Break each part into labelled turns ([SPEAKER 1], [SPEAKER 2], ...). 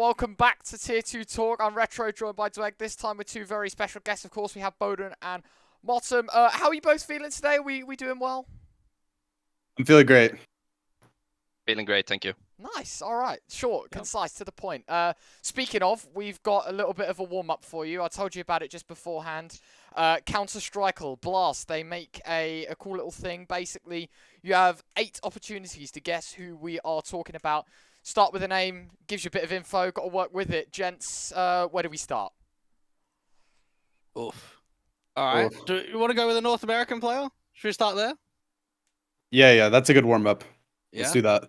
[SPEAKER 1] welcome back to Tier 2 Talk. I'm ReTr00 joined by Dweg, this time with two very special guests. Of course, we have b0den and motm. How are you both feeling today? We doing well?
[SPEAKER 2] I'm feeling great.
[SPEAKER 3] Feeling great, thank you.
[SPEAKER 1] Nice, all right. Short, concise, to the point. Speaking of, we've got a little bit of a warm-up for you. I told you about it just beforehand. Counter-Strike, Blast, they make a cool little thing. Basically, you have 8 opportunities to guess who we are talking about. Start with a name, gives you a bit of info, got to work with it. Gents, where do we start?
[SPEAKER 4] Oof. All right.
[SPEAKER 2] Oof.
[SPEAKER 4] Do you want to go with a North American player? Should we start there?
[SPEAKER 2] Yeah, that's a good warm-up.
[SPEAKER 4] Yeah?
[SPEAKER 2] Let's do that.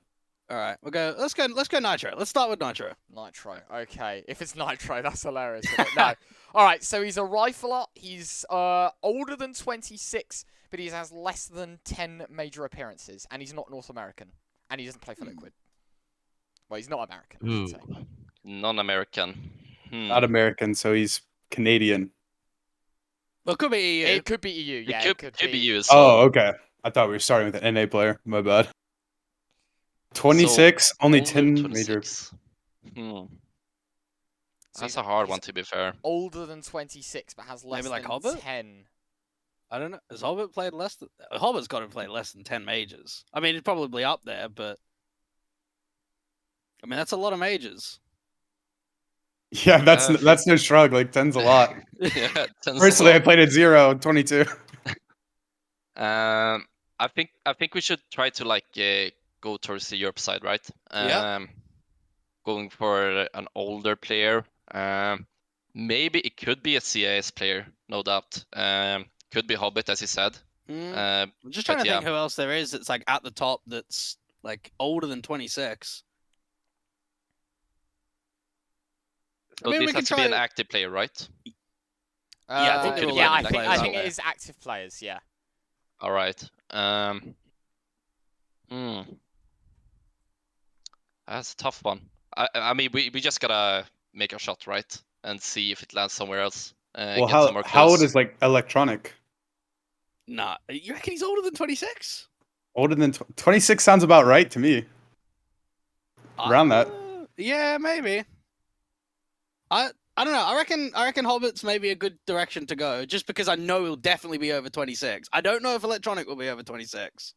[SPEAKER 4] All right. Let's go Nitro. Let's start with Nitro.
[SPEAKER 1] Nitro, okay. If it's Nitro, that's hilarious. Isn't it? No. All right, so he's a rifler. He's older than 26, but he has less than 10 major appearances, and he's not North American, and he doesn't play for Liquid. Well, he's not American, I should say.
[SPEAKER 3] Non-American.
[SPEAKER 2] Not American, so he's Canadian.
[SPEAKER 4] Well, it could be EU.
[SPEAKER 1] It could be EU, yeah.
[SPEAKER 3] It could be EU as well.
[SPEAKER 2] Oh, okay. I thought we were starting with an NA player. My bad. 26,
[SPEAKER 3] So,
[SPEAKER 2] only
[SPEAKER 3] older
[SPEAKER 2] 10
[SPEAKER 3] than
[SPEAKER 2] major.
[SPEAKER 3] 26.
[SPEAKER 1] So
[SPEAKER 3] That's a hard one, to be fair.
[SPEAKER 1] Older than 26, but has less
[SPEAKER 4] Maybe like
[SPEAKER 1] than
[SPEAKER 4] Hobbit?
[SPEAKER 1] 10.
[SPEAKER 4] I don't know. Has Hobbit played less than... Hobbit's got to play less than 10 majors. I mean, it's probably up there, but... I mean, that's a lot of majors.
[SPEAKER 2] Yeah, that's no shrug. Like 10's a lot.
[SPEAKER 3] Yeah, 10's
[SPEAKER 2] Personally,
[SPEAKER 3] a
[SPEAKER 2] I played at 0, 22.
[SPEAKER 3] lot. I think we should try to like go towards the Europe side, right?
[SPEAKER 4] Yeah.
[SPEAKER 3] Going for an older player. Maybe it could be a CIS player, no doubt. Could be Hobbit, as you said.
[SPEAKER 4] I'm just trying
[SPEAKER 3] but
[SPEAKER 4] to think
[SPEAKER 3] yeah.
[SPEAKER 4] who else there is that's like at the top that's like older than 26.
[SPEAKER 3] So
[SPEAKER 4] I mean, we
[SPEAKER 3] this
[SPEAKER 4] can
[SPEAKER 3] has to be an
[SPEAKER 4] try-
[SPEAKER 3] active player, right?
[SPEAKER 4] Yeah, I think they're all
[SPEAKER 1] yeah, I
[SPEAKER 4] active
[SPEAKER 1] think
[SPEAKER 4] players,
[SPEAKER 1] it
[SPEAKER 4] aren't
[SPEAKER 1] is active players, yeah.
[SPEAKER 3] All right. That's a tough one. I mean, we just gotta make a shot, right? And see if it lands somewhere else.
[SPEAKER 2] Well,
[SPEAKER 3] Get somewhere
[SPEAKER 2] how old
[SPEAKER 3] close.
[SPEAKER 2] is like electronic?
[SPEAKER 4] Nah, you reckon he's older than 26?
[SPEAKER 2] Older than 26 sounds about right to me. Around that.
[SPEAKER 4] Yeah, maybe. I don't know. I reckon Hobbit's maybe a good direction to go, just because I know he'll definitely be over 26. I don't know if Electronic will be over 26.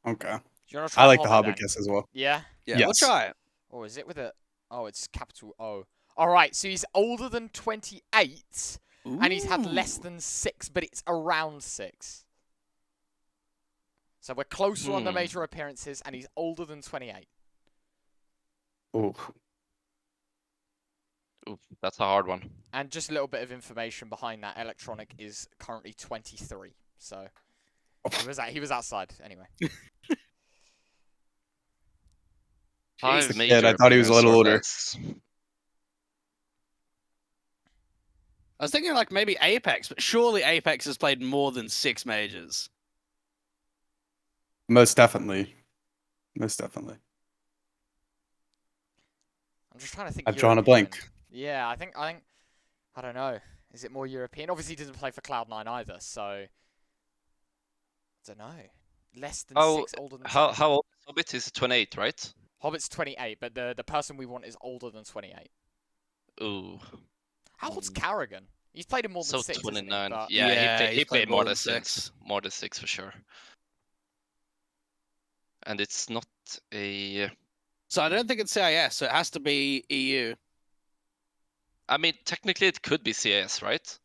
[SPEAKER 2] Okay.
[SPEAKER 1] Do you wanna try
[SPEAKER 2] I like the Hobbit
[SPEAKER 1] then?
[SPEAKER 2] guess as well.
[SPEAKER 1] Yeah?
[SPEAKER 4] Yeah,
[SPEAKER 2] Yes.
[SPEAKER 4] we'll try it.
[SPEAKER 1] Or is it with a... Oh, it's capital O. All right, so he's older than 28, and he's had less than 6, but it's around 6. So we're closer on the major appearances, and he's older than 28.
[SPEAKER 2] Ooh.
[SPEAKER 3] Ooh, that's a hard one.
[SPEAKER 1] And just a little bit of information behind that, Electronic is currently 23. So he was outside anyway.
[SPEAKER 3] Five
[SPEAKER 2] He's a
[SPEAKER 3] major
[SPEAKER 2] kid, I thought he was a
[SPEAKER 3] appearances
[SPEAKER 2] little
[SPEAKER 3] or
[SPEAKER 2] older.
[SPEAKER 3] less.
[SPEAKER 4] I was thinking like maybe Apex, but surely Apex has played more than 6 majors.
[SPEAKER 2] Most definitely. Most definitely.
[SPEAKER 1] I'm just trying to think.
[SPEAKER 2] I've drawn a
[SPEAKER 1] European.
[SPEAKER 2] blank.
[SPEAKER 1] Yeah, I think I don't know. Is it more European? Obviously, he doesn't play for Cloud9 either, so I don't know. Less than 6, older than 28.
[SPEAKER 3] How old is Hobbit? Is 28, right?
[SPEAKER 1] Hobbit's 28, but the person we want is older than 28.
[SPEAKER 3] Ooh.
[SPEAKER 1] How old's Carrigan? He's played in more than
[SPEAKER 3] So
[SPEAKER 1] 6.
[SPEAKER 3] 29.
[SPEAKER 1] But...
[SPEAKER 3] Yeah,
[SPEAKER 4] he's
[SPEAKER 3] he played more than
[SPEAKER 4] 6.
[SPEAKER 3] 6. More than 6 for sure. And it's not a...
[SPEAKER 4] So I don't think it's CIS, so it has to be EU.
[SPEAKER 3] I mean, technically it could be CIS, right?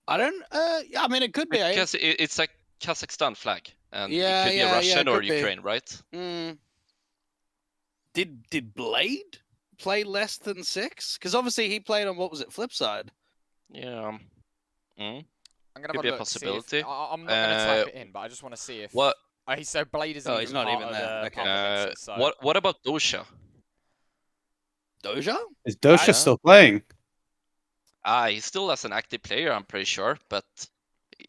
[SPEAKER 4] I don't. Yeah, I mean, it could be.
[SPEAKER 3] Because it's a Kazakhstan flag, and
[SPEAKER 4] Yeah,
[SPEAKER 3] it could be
[SPEAKER 4] yeah,
[SPEAKER 3] Russian or
[SPEAKER 4] could be.
[SPEAKER 3] Ukraine, right?
[SPEAKER 4] Did Blade play less than 6? Because obviously he played on, what was it, Flipside?
[SPEAKER 3] Yeah.
[SPEAKER 1] I'm gonna
[SPEAKER 3] Could
[SPEAKER 1] have
[SPEAKER 3] be
[SPEAKER 1] a
[SPEAKER 3] a
[SPEAKER 1] look, see
[SPEAKER 3] possibility.
[SPEAKER 1] if, I'm not gonna type it in, but I just want to see if.
[SPEAKER 3] What?
[SPEAKER 1] So Blade isn't.
[SPEAKER 4] Oh, he's not
[SPEAKER 1] part
[SPEAKER 4] even
[SPEAKER 1] of
[SPEAKER 4] there.
[SPEAKER 1] the
[SPEAKER 4] Okay.
[SPEAKER 1] part of the mixes, so.
[SPEAKER 3] What about Dosha?
[SPEAKER 4] Doja?
[SPEAKER 2] Is Dosha still playing?
[SPEAKER 3] He still has an active player, I'm pretty sure. But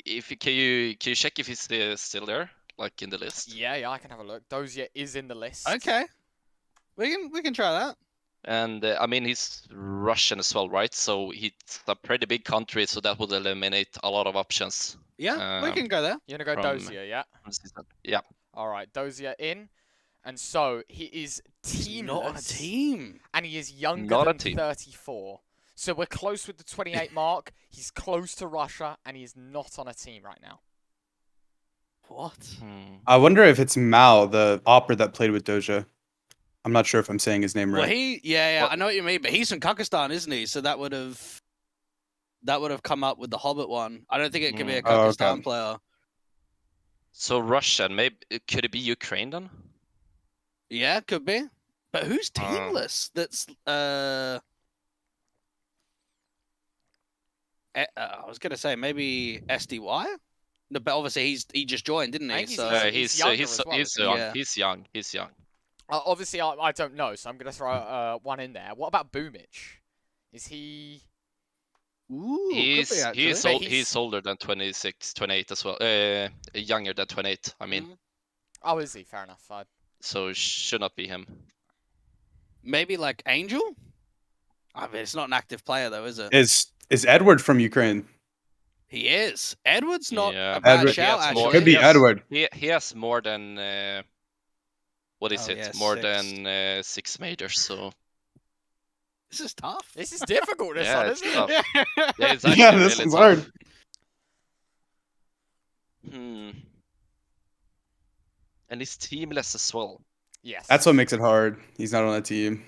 [SPEAKER 3] if can you check if he's still there, like in the list?
[SPEAKER 1] Yeah, I can have a look. Dozia is in the list.
[SPEAKER 4] Okay. We can try that.
[SPEAKER 3] And I mean, he's Russian as well, right? So he's a pretty big country, so that would eliminate a lot of options.
[SPEAKER 4] Yeah, we can go there.
[SPEAKER 1] You're gonna go
[SPEAKER 3] From-
[SPEAKER 1] Dozia, yeah?
[SPEAKER 3] Yeah.
[SPEAKER 1] All right, Dozia in. And so he is
[SPEAKER 4] He's
[SPEAKER 1] teamless.
[SPEAKER 4] not on a team.
[SPEAKER 1] And he is younger
[SPEAKER 3] Not a
[SPEAKER 1] than
[SPEAKER 3] team.
[SPEAKER 1] 34. So we're close with the 28 mark. He's close to Russia, and he is not on a team right now.
[SPEAKER 4] What?
[SPEAKER 2] I wonder if it's Mao, the opera that played with Doja. I'm not sure if I'm saying his name
[SPEAKER 4] Well,
[SPEAKER 2] right.
[SPEAKER 4] I know what you mean, but he's from Kakistan, isn't he? So that would have come up with the Hobbit one. I don't think it could be a
[SPEAKER 2] Oh, okay.
[SPEAKER 4] Kakistan player.
[SPEAKER 3] So Russian, maybe could it be Ukraine then?
[SPEAKER 4] Yeah, could be. But who's teamless? That's I was gonna say maybe SDY. No, but obviously he just joined, didn't
[SPEAKER 1] I
[SPEAKER 4] he?
[SPEAKER 1] think
[SPEAKER 4] So
[SPEAKER 3] He's
[SPEAKER 1] younger as well, isn't he?
[SPEAKER 3] young.
[SPEAKER 4] Yeah.
[SPEAKER 3] He's young. He's young.
[SPEAKER 1] Obviously, I don't know, so I'm going to throw one in there. What about Boomich? Is he...
[SPEAKER 4] ooh, could be, actually.
[SPEAKER 3] He's older than 26, 28 as well. Younger than 28. I mean,
[SPEAKER 1] Oh, is he? Fair enough.
[SPEAKER 3] so should not be him.
[SPEAKER 4] Maybe like Angel. I mean, it's not an active player though, is it?
[SPEAKER 2] Is Edward from Ukraine?
[SPEAKER 4] He is. Edward's not
[SPEAKER 3] Yeah.
[SPEAKER 4] a bad
[SPEAKER 2] Edward-
[SPEAKER 4] shout,
[SPEAKER 3] He has more-
[SPEAKER 4] actually.
[SPEAKER 2] Could be
[SPEAKER 3] he has-
[SPEAKER 2] Edward.
[SPEAKER 3] He has more than what is
[SPEAKER 4] Oh,
[SPEAKER 3] it?
[SPEAKER 4] yeah,
[SPEAKER 3] More
[SPEAKER 4] 6.
[SPEAKER 3] than 6 majors. So
[SPEAKER 4] This is tough.
[SPEAKER 1] This is difficult, this
[SPEAKER 3] Yeah,
[SPEAKER 1] one,
[SPEAKER 3] it's
[SPEAKER 1] isn't
[SPEAKER 3] tough.
[SPEAKER 1] it?
[SPEAKER 3] yeah, it's
[SPEAKER 2] Yeah,
[SPEAKER 3] actually
[SPEAKER 2] this
[SPEAKER 3] really
[SPEAKER 2] is
[SPEAKER 3] tough.
[SPEAKER 2] hard.
[SPEAKER 3] And he's teamless as well.
[SPEAKER 1] Yes.
[SPEAKER 2] That's what makes it hard. He's not on a team.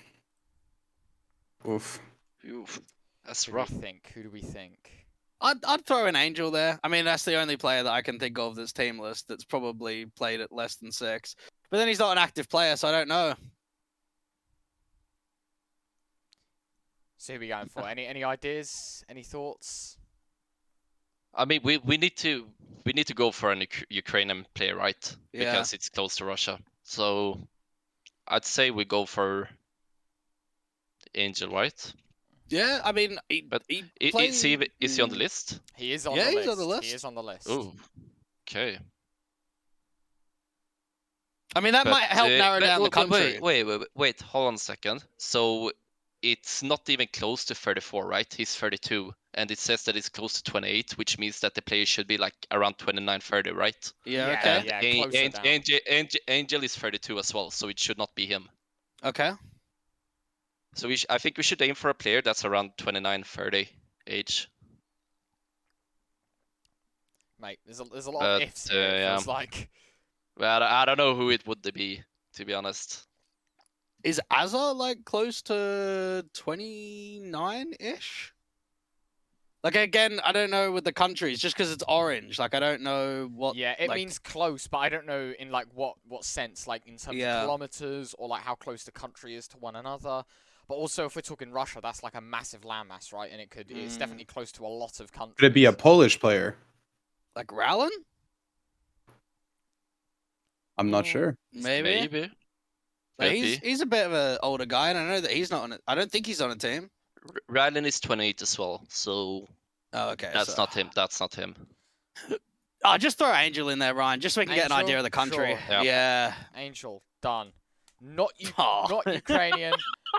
[SPEAKER 2] Oof.
[SPEAKER 3] Oof, that's
[SPEAKER 1] Who do
[SPEAKER 3] rough.
[SPEAKER 1] we think? Who do we think?
[SPEAKER 4] I'd throw an Angel there. I mean, that's the only player that I can think of that's teamless that's probably played at less than 6. But then he's not an active player, so I don't know.
[SPEAKER 1] So who are we going for? Any ideas? Any thoughts?
[SPEAKER 3] I mean, we need to go for an Ukrainian player, right?
[SPEAKER 4] Yeah.
[SPEAKER 3] Because it's close to Russia. So I'd say we go for Angel, right?
[SPEAKER 4] Yeah, I mean,
[SPEAKER 3] But
[SPEAKER 4] he
[SPEAKER 3] Is he
[SPEAKER 4] played-
[SPEAKER 3] on the list?
[SPEAKER 1] He is on
[SPEAKER 4] Yeah,
[SPEAKER 1] the
[SPEAKER 4] he's
[SPEAKER 1] list.
[SPEAKER 4] on the list.
[SPEAKER 1] He is on the list.
[SPEAKER 3] Oh, okay.
[SPEAKER 4] I mean, that
[SPEAKER 3] But,
[SPEAKER 4] might help narrow down the
[SPEAKER 3] wait,
[SPEAKER 4] country.
[SPEAKER 3] wait, hold on a second. So it's not even close to 34, right? He's 32, and it says that it's close to 28, which means that the player should be like around 29, 30, right?
[SPEAKER 4] Yeah,
[SPEAKER 1] Yeah,
[SPEAKER 4] okay.
[SPEAKER 1] yeah. closer down.
[SPEAKER 3] Angel is 32 as well, so it should not be him.
[SPEAKER 4] Okay.
[SPEAKER 3] So I think we should aim for a player that's around 29, 30 age.
[SPEAKER 1] Mate, there's a lot
[SPEAKER 3] But,
[SPEAKER 1] of ifs here, it
[SPEAKER 3] yeah.
[SPEAKER 1] feels like.
[SPEAKER 3] Well, I don't know who it would be, to be honest.
[SPEAKER 4] Is Azar like close to 29-ish? Like again, I don't know with the countries, just because it's orange. Like I don't know what.
[SPEAKER 1] Yeah, it
[SPEAKER 4] like,
[SPEAKER 1] means close, but I don't know in like what sense, like in terms
[SPEAKER 4] Yeah.
[SPEAKER 1] of kilometers or like how close the country is to one another. But also, if we're talking Russia, that's like a massive landmass, right? And it's definitely close to a lot of countries.
[SPEAKER 2] Could it be a Polish player?
[SPEAKER 4] like Rowland?
[SPEAKER 2] I'm not sure.
[SPEAKER 4] Maybe.
[SPEAKER 3] Maybe.
[SPEAKER 4] Like,
[SPEAKER 3] Could be.
[SPEAKER 4] he's a bit of an older guy, and I know that he's not on it. I don't think he's on a team.
[SPEAKER 3] Rylan is 28 as well, so
[SPEAKER 4] Oh, okay.
[SPEAKER 3] that's
[SPEAKER 4] so-
[SPEAKER 3] not him. That's not him.
[SPEAKER 4] Oh, just throw Angel in there, Ryan, just so we can get an
[SPEAKER 1] Angel?
[SPEAKER 4] idea of the country.
[SPEAKER 1] Sure.
[SPEAKER 3] Yeah.
[SPEAKER 4] Yeah.
[SPEAKER 1] Angel, done. Not
[SPEAKER 4] Aw.
[SPEAKER 1] not Ukrainian,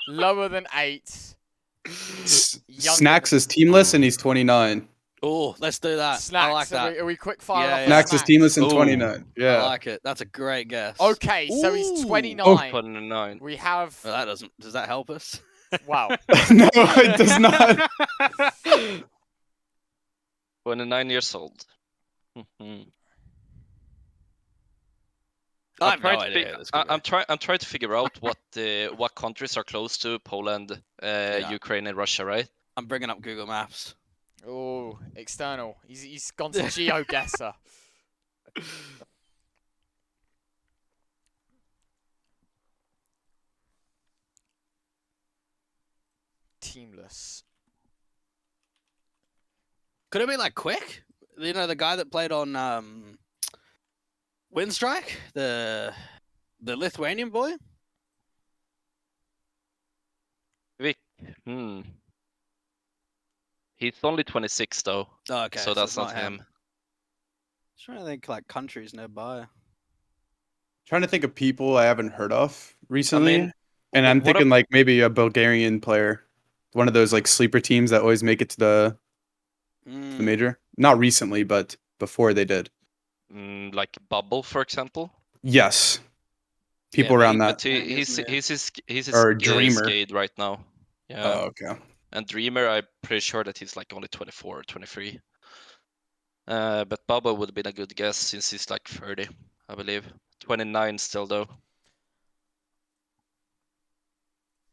[SPEAKER 1] lower than 8. Younger
[SPEAKER 2] Snacks
[SPEAKER 1] than-
[SPEAKER 2] is teamless and he's 29.
[SPEAKER 4] Oh, let's do that.
[SPEAKER 1] Snacks,
[SPEAKER 4] I like that.
[SPEAKER 1] Are we quick fire
[SPEAKER 4] Yeah,
[SPEAKER 1] off
[SPEAKER 4] yeah.
[SPEAKER 1] the
[SPEAKER 2] Snacks is teamless and
[SPEAKER 3] Ooh.
[SPEAKER 2] 29.
[SPEAKER 4] I
[SPEAKER 2] Yeah.
[SPEAKER 4] like it. That's a great guess.
[SPEAKER 1] Okay, so he's
[SPEAKER 4] Ooh.
[SPEAKER 1] 29.
[SPEAKER 3] 29.
[SPEAKER 1] We have...
[SPEAKER 4] Well, that doesn't. Does that help us?
[SPEAKER 1] Wow.
[SPEAKER 2] No, it does not.
[SPEAKER 3] 29 years old.
[SPEAKER 4] I have no
[SPEAKER 3] trying to
[SPEAKER 4] idea.
[SPEAKER 3] fig-
[SPEAKER 4] This could be.
[SPEAKER 3] I'm trying to figure out what countries are close to Poland, Ukraine, and Russia, right?
[SPEAKER 4] I'm bringing up Google Maps.
[SPEAKER 1] Oh, external. He's gone to GeoGuessr. Teamless.
[SPEAKER 4] Could it be like Quick? You know, the guy that played on Windstrike, the Lithuanian boy.
[SPEAKER 3] Vic. He's only 26 though,
[SPEAKER 4] Oh, okay.
[SPEAKER 3] so that's
[SPEAKER 4] it's
[SPEAKER 3] not him.
[SPEAKER 4] Just trying to think like countries nearby.
[SPEAKER 2] Trying to think of people I haven't heard of recently.
[SPEAKER 3] mean,
[SPEAKER 2] and I'm
[SPEAKER 3] what
[SPEAKER 2] thinking
[SPEAKER 3] ab-
[SPEAKER 2] like maybe a Bulgarian player. One of those like sleeper teams that always make it to the
[SPEAKER 4] Mm.
[SPEAKER 2] major. Not recently, but before they did.
[SPEAKER 3] Like Bubble, for example.
[SPEAKER 2] Yes. people
[SPEAKER 4] Yeah,
[SPEAKER 2] around
[SPEAKER 4] maybe.
[SPEAKER 2] that.
[SPEAKER 3] But he,
[SPEAKER 4] Isn't it?
[SPEAKER 3] he's
[SPEAKER 2] Or
[SPEAKER 3] his
[SPEAKER 2] Dreamer.
[SPEAKER 3] skate right now. Yeah.
[SPEAKER 2] Oh, okay.
[SPEAKER 3] And Dreamer, I'm pretty sure that he's like only 24 or 23. But Bubba would have been a good guess since he's like 30, I believe. 29 still though.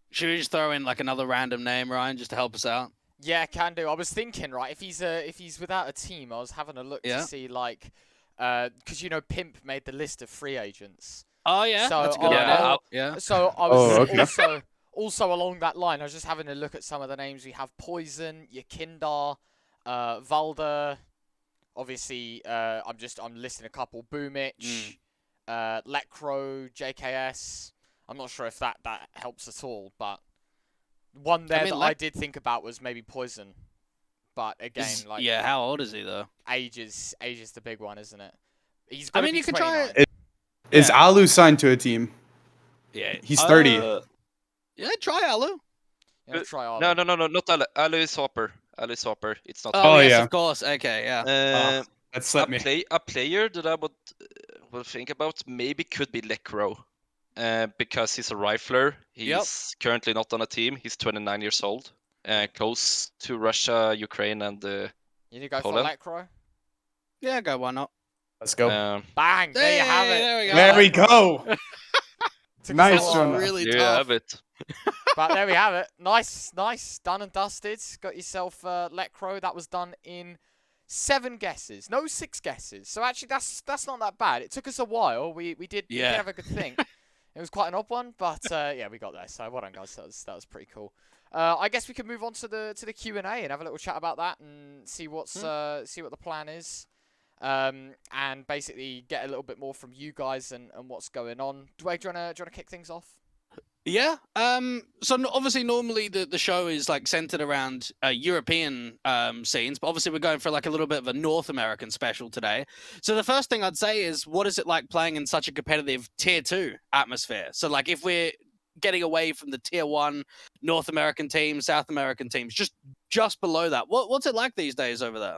[SPEAKER 4] Should we just throw in like another random name, Ryan, just to help us out?
[SPEAKER 1] Yeah, can do. I was thinking, right, if he's without a team, I was having a look
[SPEAKER 4] Yeah.
[SPEAKER 1] to see like, because you know Pimp made the list of free agents.
[SPEAKER 4] Oh yeah,
[SPEAKER 1] So,
[SPEAKER 4] that's a good
[SPEAKER 3] Yeah,
[SPEAKER 4] idea.
[SPEAKER 3] I'll-
[SPEAKER 4] Yeah.
[SPEAKER 1] So I
[SPEAKER 2] Oh,
[SPEAKER 1] was
[SPEAKER 2] okay.
[SPEAKER 1] also along that line. I was just having a look at some of the names. We have Poison, Yakindar, Valder. Obviously, I'm listing a couple. Boomich, Lecro, JKS. I'm not sure if that helps at all, but one there
[SPEAKER 4] mean,
[SPEAKER 1] that I did think about was maybe Poison. But again, like
[SPEAKER 4] Yeah, how old is he though?
[SPEAKER 1] age is the big one, isn't it? He's
[SPEAKER 4] I
[SPEAKER 1] got to
[SPEAKER 4] mean,
[SPEAKER 1] be
[SPEAKER 4] you could try
[SPEAKER 1] 29.
[SPEAKER 4] it.
[SPEAKER 2] Is
[SPEAKER 4] Yeah.
[SPEAKER 2] Alu signed to a team?
[SPEAKER 4] Yeah.
[SPEAKER 2] He's 30.
[SPEAKER 4] Yeah, try Alu.
[SPEAKER 1] Yeah, try
[SPEAKER 3] No,
[SPEAKER 1] Arlo.
[SPEAKER 3] not Ale. Ale is Hopper. Ale is Hopper. It's not.
[SPEAKER 4] Oh,
[SPEAKER 2] Oh,
[SPEAKER 4] yes,
[SPEAKER 2] yeah.
[SPEAKER 4] of course. Okay, yeah.
[SPEAKER 2] That slipped me.
[SPEAKER 3] A player that I would think about maybe could be Lecro, because he's a rifler. He's currently not on a team. He's 29 years old. Close to Russia, Ukraine, and
[SPEAKER 1] You need to go
[SPEAKER 3] Poland.
[SPEAKER 1] for Lecro.
[SPEAKER 4] Yeah, go. Why not?
[SPEAKER 2] Let's go.
[SPEAKER 1] Bang! There you have it.
[SPEAKER 4] There we go.
[SPEAKER 2] There we
[SPEAKER 1] Lecro.
[SPEAKER 2] go.
[SPEAKER 1] Took
[SPEAKER 2] Nice
[SPEAKER 1] us a
[SPEAKER 2] one.
[SPEAKER 1] while,
[SPEAKER 4] Really
[SPEAKER 3] you
[SPEAKER 4] tough.
[SPEAKER 3] have it.
[SPEAKER 1] but there we have it. Nice, done and dusted. Got yourself Lecro. That was done in 7 guesses. No, 6 guesses. So actually, that's not that bad. It took us a while. We did have a good think. It was quite an odd one, but yeah, we got there. So well done, guys. That was pretty cool. I guess we can move on to the Q&A and have a little chat about that and see what's see what the plan is. And basically get a little bit more from you guys and what's going on. Dweg, do you wanna kick things off?
[SPEAKER 4] Yeah. So obviously, normally the show is like centered around European scenes, but obviously we're going for like a little bit of a North American special today. So the first thing I'd say is, what is it like playing in such a competitive Tier 2 atmosphere? So like, if we're getting away from the Tier 1 North American teams, South American teams, just below that, what's it like these days over there?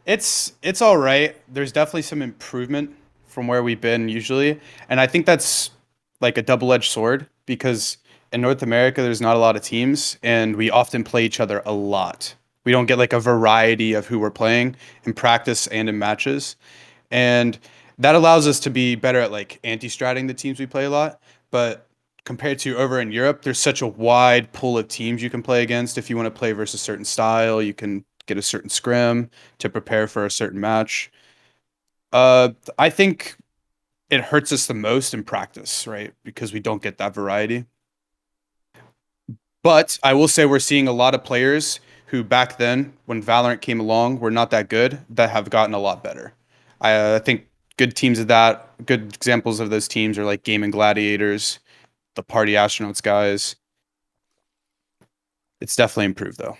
[SPEAKER 2] It's all right. There's definitely some improvement from where we've been usually, and I think that's like a double-edged sword because in North America there's not a lot of teams, and we often play each other a lot. We don't get like a variety of who we're playing in practice and in matches, and that allows us to be better at like anti-stratting the teams we play a lot. But compared to over in Europe, there's such a wide pool of teams you can play against. If you want to play versus a certain style, you can get a certain scrim to prepare for a certain match. I think it hurts us the most in practice, right? Because we don't get that variety. But I will say we're seeing a lot of players who back then, when Valorant came along, were not that good, that have gotten a lot better. I think good teams of that, good examples of those teams are like Game and Gladiators, the Party Astronauts guys. It's definitely improved though.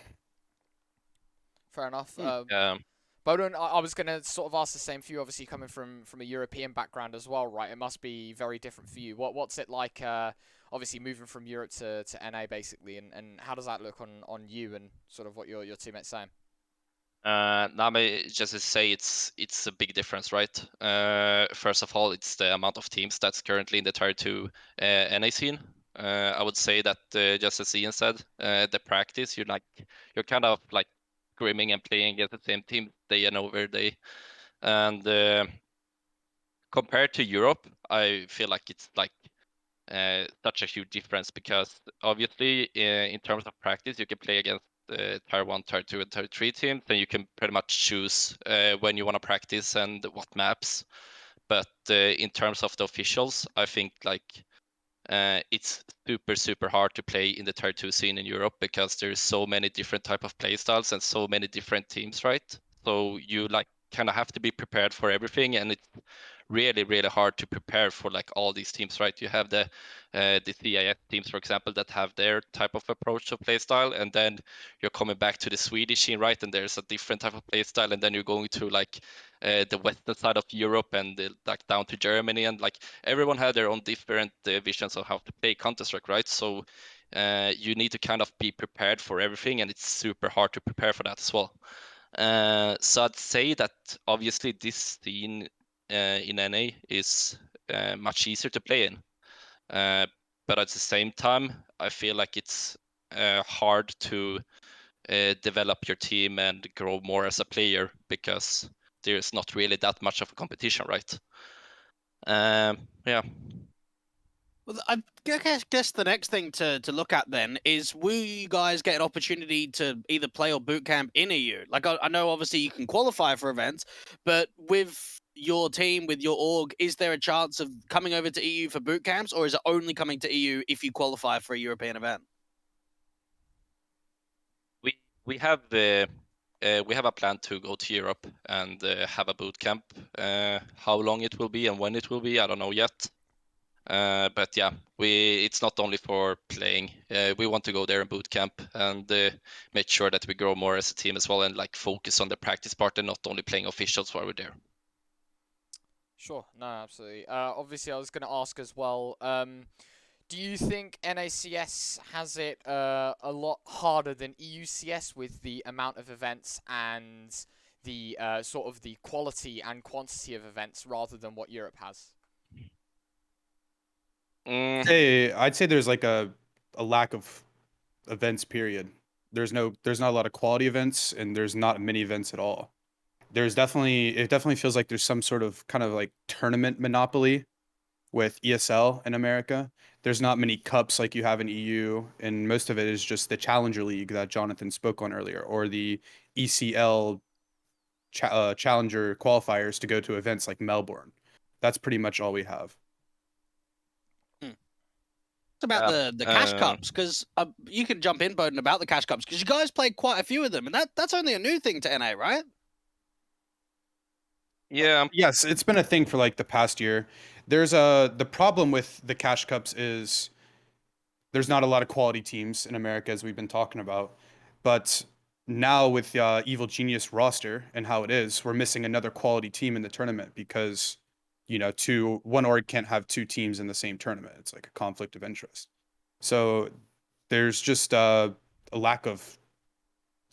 [SPEAKER 1] Fair enough.
[SPEAKER 3] Um,
[SPEAKER 1] Bodon, I was going to sort of ask the same for you, obviously coming from a European background as well, right? It must be very different for you. What's it like, obviously moving from Europe to NA basically, and how does that look on you and sort of what your teammates saying?
[SPEAKER 3] just to say it's a big difference, right? First of all, it's the amount of teams that's currently in the Tier 2 NA scene. I would say that just as Ian said, the practice you're kind of like scrimming and playing against the same team day and over day, and compared to Europe, I feel like it's like such a huge difference because obviously in terms of practice you can play against Tier 1, Tier 2, and Tier 3 teams, and you can pretty much choose when you want to practice and what maps. But in terms of the officials, I think like it's super hard to play in the Tier 2 scene in Europe because there's so many different type of play styles and so many different teams, right? So you like kind of have to be prepared for everything, and it's really hard to prepare for like all these teams, right? You have the CIS teams, for example, that have their type of approach to playstyle, and then you're coming back to the Swedish scene, right? And there's a different type of playstyle, and then you're going to like the western side of Europe and like down to Germany, and like everyone had their own different visions of how to play Counter-Strike, right? So you need to kind of be prepared for everything, and it's super hard to prepare for that as well. So I'd say that obviously this scene in NA is much easier to play in. But at the same time, I feel like it's hard to develop your team and grow more as a player because there's not really that much of a competition, right? Yeah.
[SPEAKER 4] Well, I guess the next thing to look at then is, will you guys get an opportunity to either play or boot camp in EU? Like, I know obviously you can qualify for events, but with your team, with your org, is there a chance of coming over to EU for boot camps, or is it only coming to EU if you qualify for a European event?
[SPEAKER 3] We have a plan to go to Europe and have a boot camp. How long it will be and when it will be, I don't know yet. But yeah, it's not only for playing. We want to go there in boot camp and make sure that we grow more as a team as well, and like focus on the practice part and not only playing officials while we're there.
[SPEAKER 1] Sure, no, absolutely. Obviously, I was going to ask as well. Do you think NACS has it a lot harder than EUCS with the amount of events and the sort of the quality and quantity of events rather than what Europe has?
[SPEAKER 2] I'd say there's like a lack of events, period. There's not a lot of quality events, and there's not many events at all. It definitely feels like there's some sort of kind of like tournament monopoly with ESL in America. There's not many cups like you have in EU, and most of it is just the Challenger League that Jonathan spoke on earlier, or the ECL Challenger qualifiers to go to events like Melbourne. That's pretty much all we have.
[SPEAKER 4] It's about the cash cups, because you can jump in, b0den, about the cash cups, because you guys played quite a few of them, and that's only a new thing to NA, right?
[SPEAKER 3] Yeah.
[SPEAKER 2] Yes, it's been a thing for like the past year. The problem with the cash cups is there's not a lot of quality teams in America, as we've been talking about. But now with Evil Genius roster and how it is, we're missing another quality team in the tournament because, one org can't have two teams in the same tournament. It's like a conflict of interest. So there's just a lack of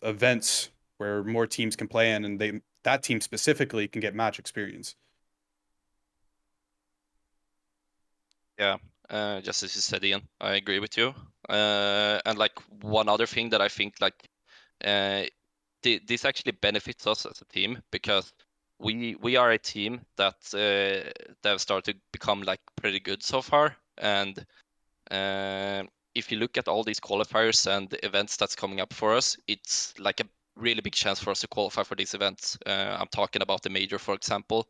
[SPEAKER 2] events where more teams can play in, and that team specifically can get match experience.
[SPEAKER 3] Yeah, just as you said, Ian, I agree with you. And like one other thing that I think like this actually benefits us as a team, because we are a team that have started to become like pretty good so far, and if you look at all these qualifiers and the events that's coming up for us, it's like a really big chance for us to qualify for these events. I'm talking about the major, for example.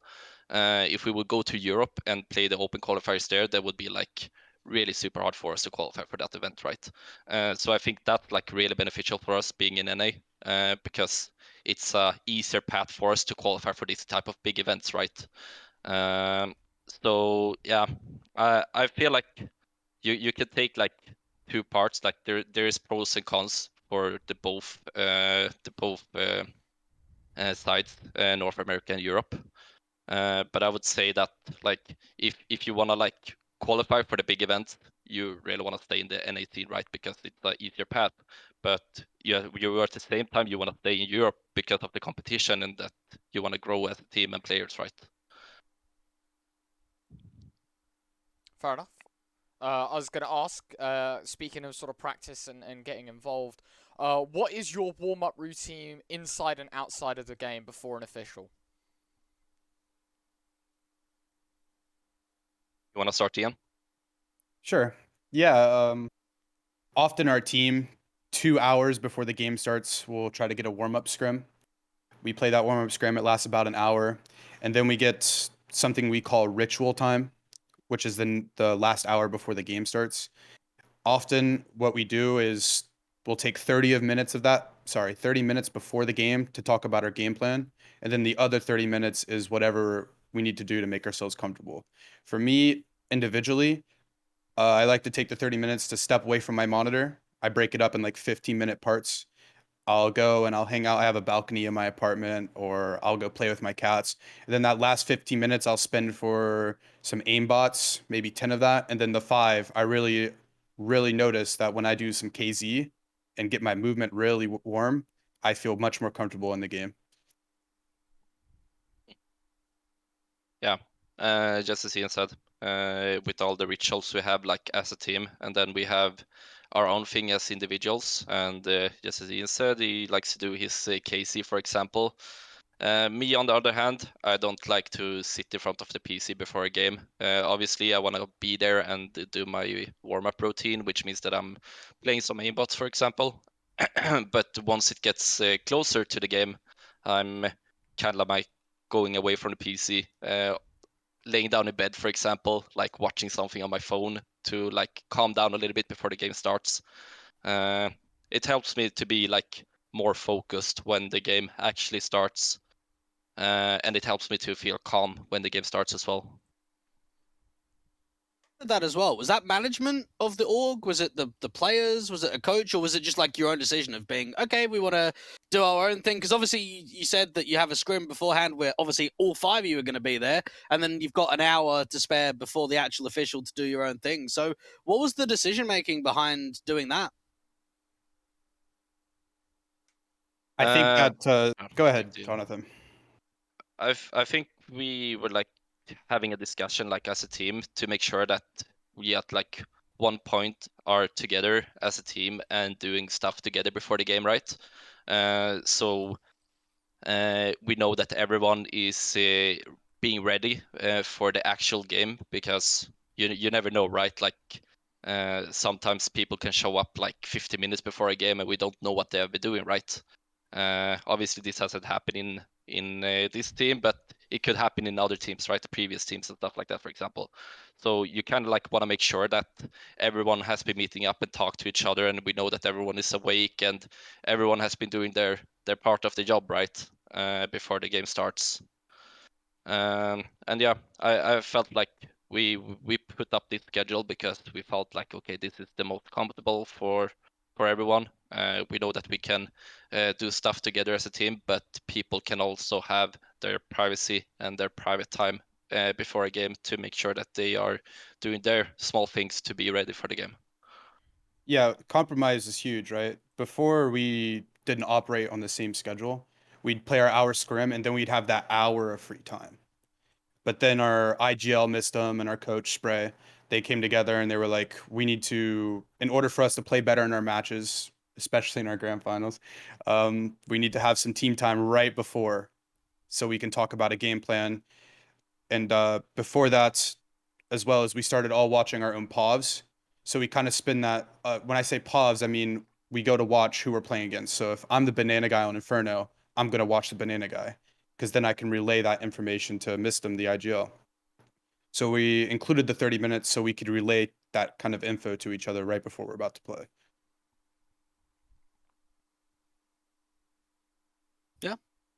[SPEAKER 3] If we would go to Europe and play the open qualifiers there, that would be like really super hard for us to qualify for that event, right? So I think that's like really beneficial for us being in NA, because it's a easier path for us to qualify for this type of big events, right? So yeah, I feel like you can take like two parts. Like there is pros and cons for the both sides, North America and Europe. But I would say that like if you wanna like qualify for the big event, you really wanna stay in the NA scene, right? Because it's an easier path. But you at the same time you wanna stay in Europe because of the competition, and that you wanna grow as a team and players, right?
[SPEAKER 1] Fair enough. I was going to ask, speaking of sort of practice and getting involved, what is your warm-up routine inside and outside of the game before an official?
[SPEAKER 3] You wanna start, Ian?
[SPEAKER 2] Sure. Yeah. Often our team, 2 hours before the game starts, will try to get a warm-up scrim. We play that warm-up scrim. It lasts about an hour, and then we get something we call ritual time, which is the last hour before the game starts. Often, what we do is we'll take 30 minutes before the game to talk about our game plan, and then the other 30 minutes is whatever we need to do to make ourselves comfortable. For me, individually, I like to take the 30 minutes to step away from my monitor. I break it up in like 15-minute parts. I'll go and I'll hang out. I have a balcony in my apartment, or I'll go play with my cats. And then that last 15 minutes I'll spend for some aimbots, maybe 10 of that. And then the 5, I really, really notice that when I do some KZ and get my movement really warm, I feel much more comfortable in the game.
[SPEAKER 3] Just as Ian said, with all the rituals we have like as a team, and then we have our own thing as individuals. And just as Ian said, he likes to do his KC, for example. Me, on the other hand, I don't like to sit in front of the PC before a game. Obviously, I want to be there and do my warm-up routine, which means that I'm playing some aimbots, for example. But once it gets closer to the game, I'm kind of like going away from the PC, laying down in bed, for example, like watching something on my phone to like calm down a little bit before the game starts. It helps me to be like more focused when the game actually starts, and it helps me to feel calm when the game starts as well.
[SPEAKER 4] That as well. Was that management of the org? Was it the players? Was it a coach? Or was it just like your own decision of being, okay, we want to do our own thing? Because obviously you said that you have a scrim beforehand where obviously all 5 of you are going to be there. And then you've got an hour to spare before the actual official to do your own thing. So what was the decision making behind doing that?
[SPEAKER 2] I think that. Go ahead, Jonathan.
[SPEAKER 3] I think we were like having a discussion like as a team to make sure that we at like one point are together as a team and doing stuff together before the game, right? So we know that everyone is being ready for the actual game, because you never know, right? Like sometimes people can show up like 50 minutes before a game and we don't know what they have been doing, right? Obviously this hasn't happened in this team, but it could happen in other teams, right? The previous teams and stuff like that, for example. So you kind of like want to make sure that everyone has been meeting up and talk to each other, and we know that everyone is awake and everyone has been doing their part of the job, right? Before the game starts. And yeah, I felt like we put up this schedule because we felt like, okay, this is the most comfortable for everyone. We know that we can do stuff together as a team, but people can also have their privacy and their private time before a game to make sure that they are doing their small things to be ready for the game.
[SPEAKER 2] Yeah, compromise is huge, right? Before we didn't operate on the same schedule, we'd play our hour scrim and then we'd have that hour of free time. But then our IGL missed them and our coach Spray, they came together and they were like, we need to, in order for us to play better in our matches, especially in our grand finals, we need to have some team time right before so we can talk about a game plan. And before that, as well as we started all watching our own POVs. So we kind of spin that. When I say POVs, I mean we go to watch who we're playing against. So if I'm the banana guy on Inferno, I'm going to watch the banana guy, because then I can relay that information to Mistem, the IGL. So we included the 30 minutes so we could relay that kind of info to each other right before we're about to play.
[SPEAKER 4] Yeah.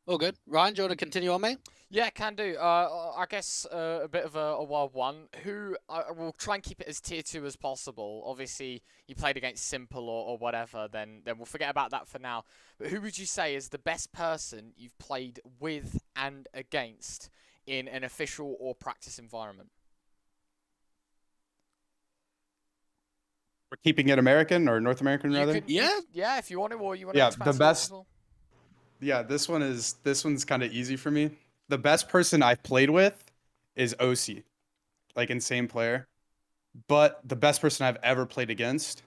[SPEAKER 4] All good. Ryan, do you want to continue on, mate?
[SPEAKER 1] Yeah, can do. I guess a bit of a wild one. Who I will try and keep it as tier 2 as possible. Obviously, you played against Simple or whatever, then we'll forget about that for now. But who would you say is the best person you've played with and against in an official or practice environment?
[SPEAKER 2] We're keeping it American or North American, rather?
[SPEAKER 1] Yeah, if you want to, or you want to
[SPEAKER 2] Yeah,
[SPEAKER 1] expand
[SPEAKER 2] the best.
[SPEAKER 1] as well.
[SPEAKER 2] Yeah, this one's kind of easy for me. The best person I've played with is OC, like insane player. But the best person I've ever played against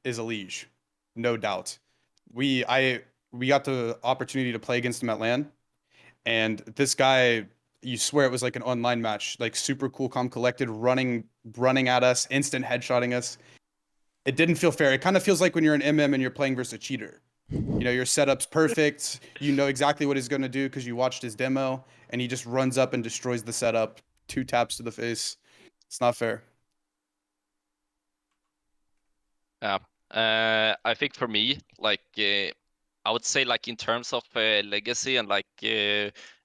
[SPEAKER 2] is Elige, no doubt. We got the opportunity to play against him at LAN, and this guy, you swear it was like an online match, like super cool, calm, collected, running at us, instant headshotting us. It didn't feel fair. It kind of feels like when you're an MM and you're playing versus a cheater. You know, your setup's perfect. You know exactly what he's going to do because you watched his demo, and he just runs up and destroys the setup. 2 taps to the face. It's not fair.
[SPEAKER 3] Yeah. I think for me, like I would say, like in terms of legacy and like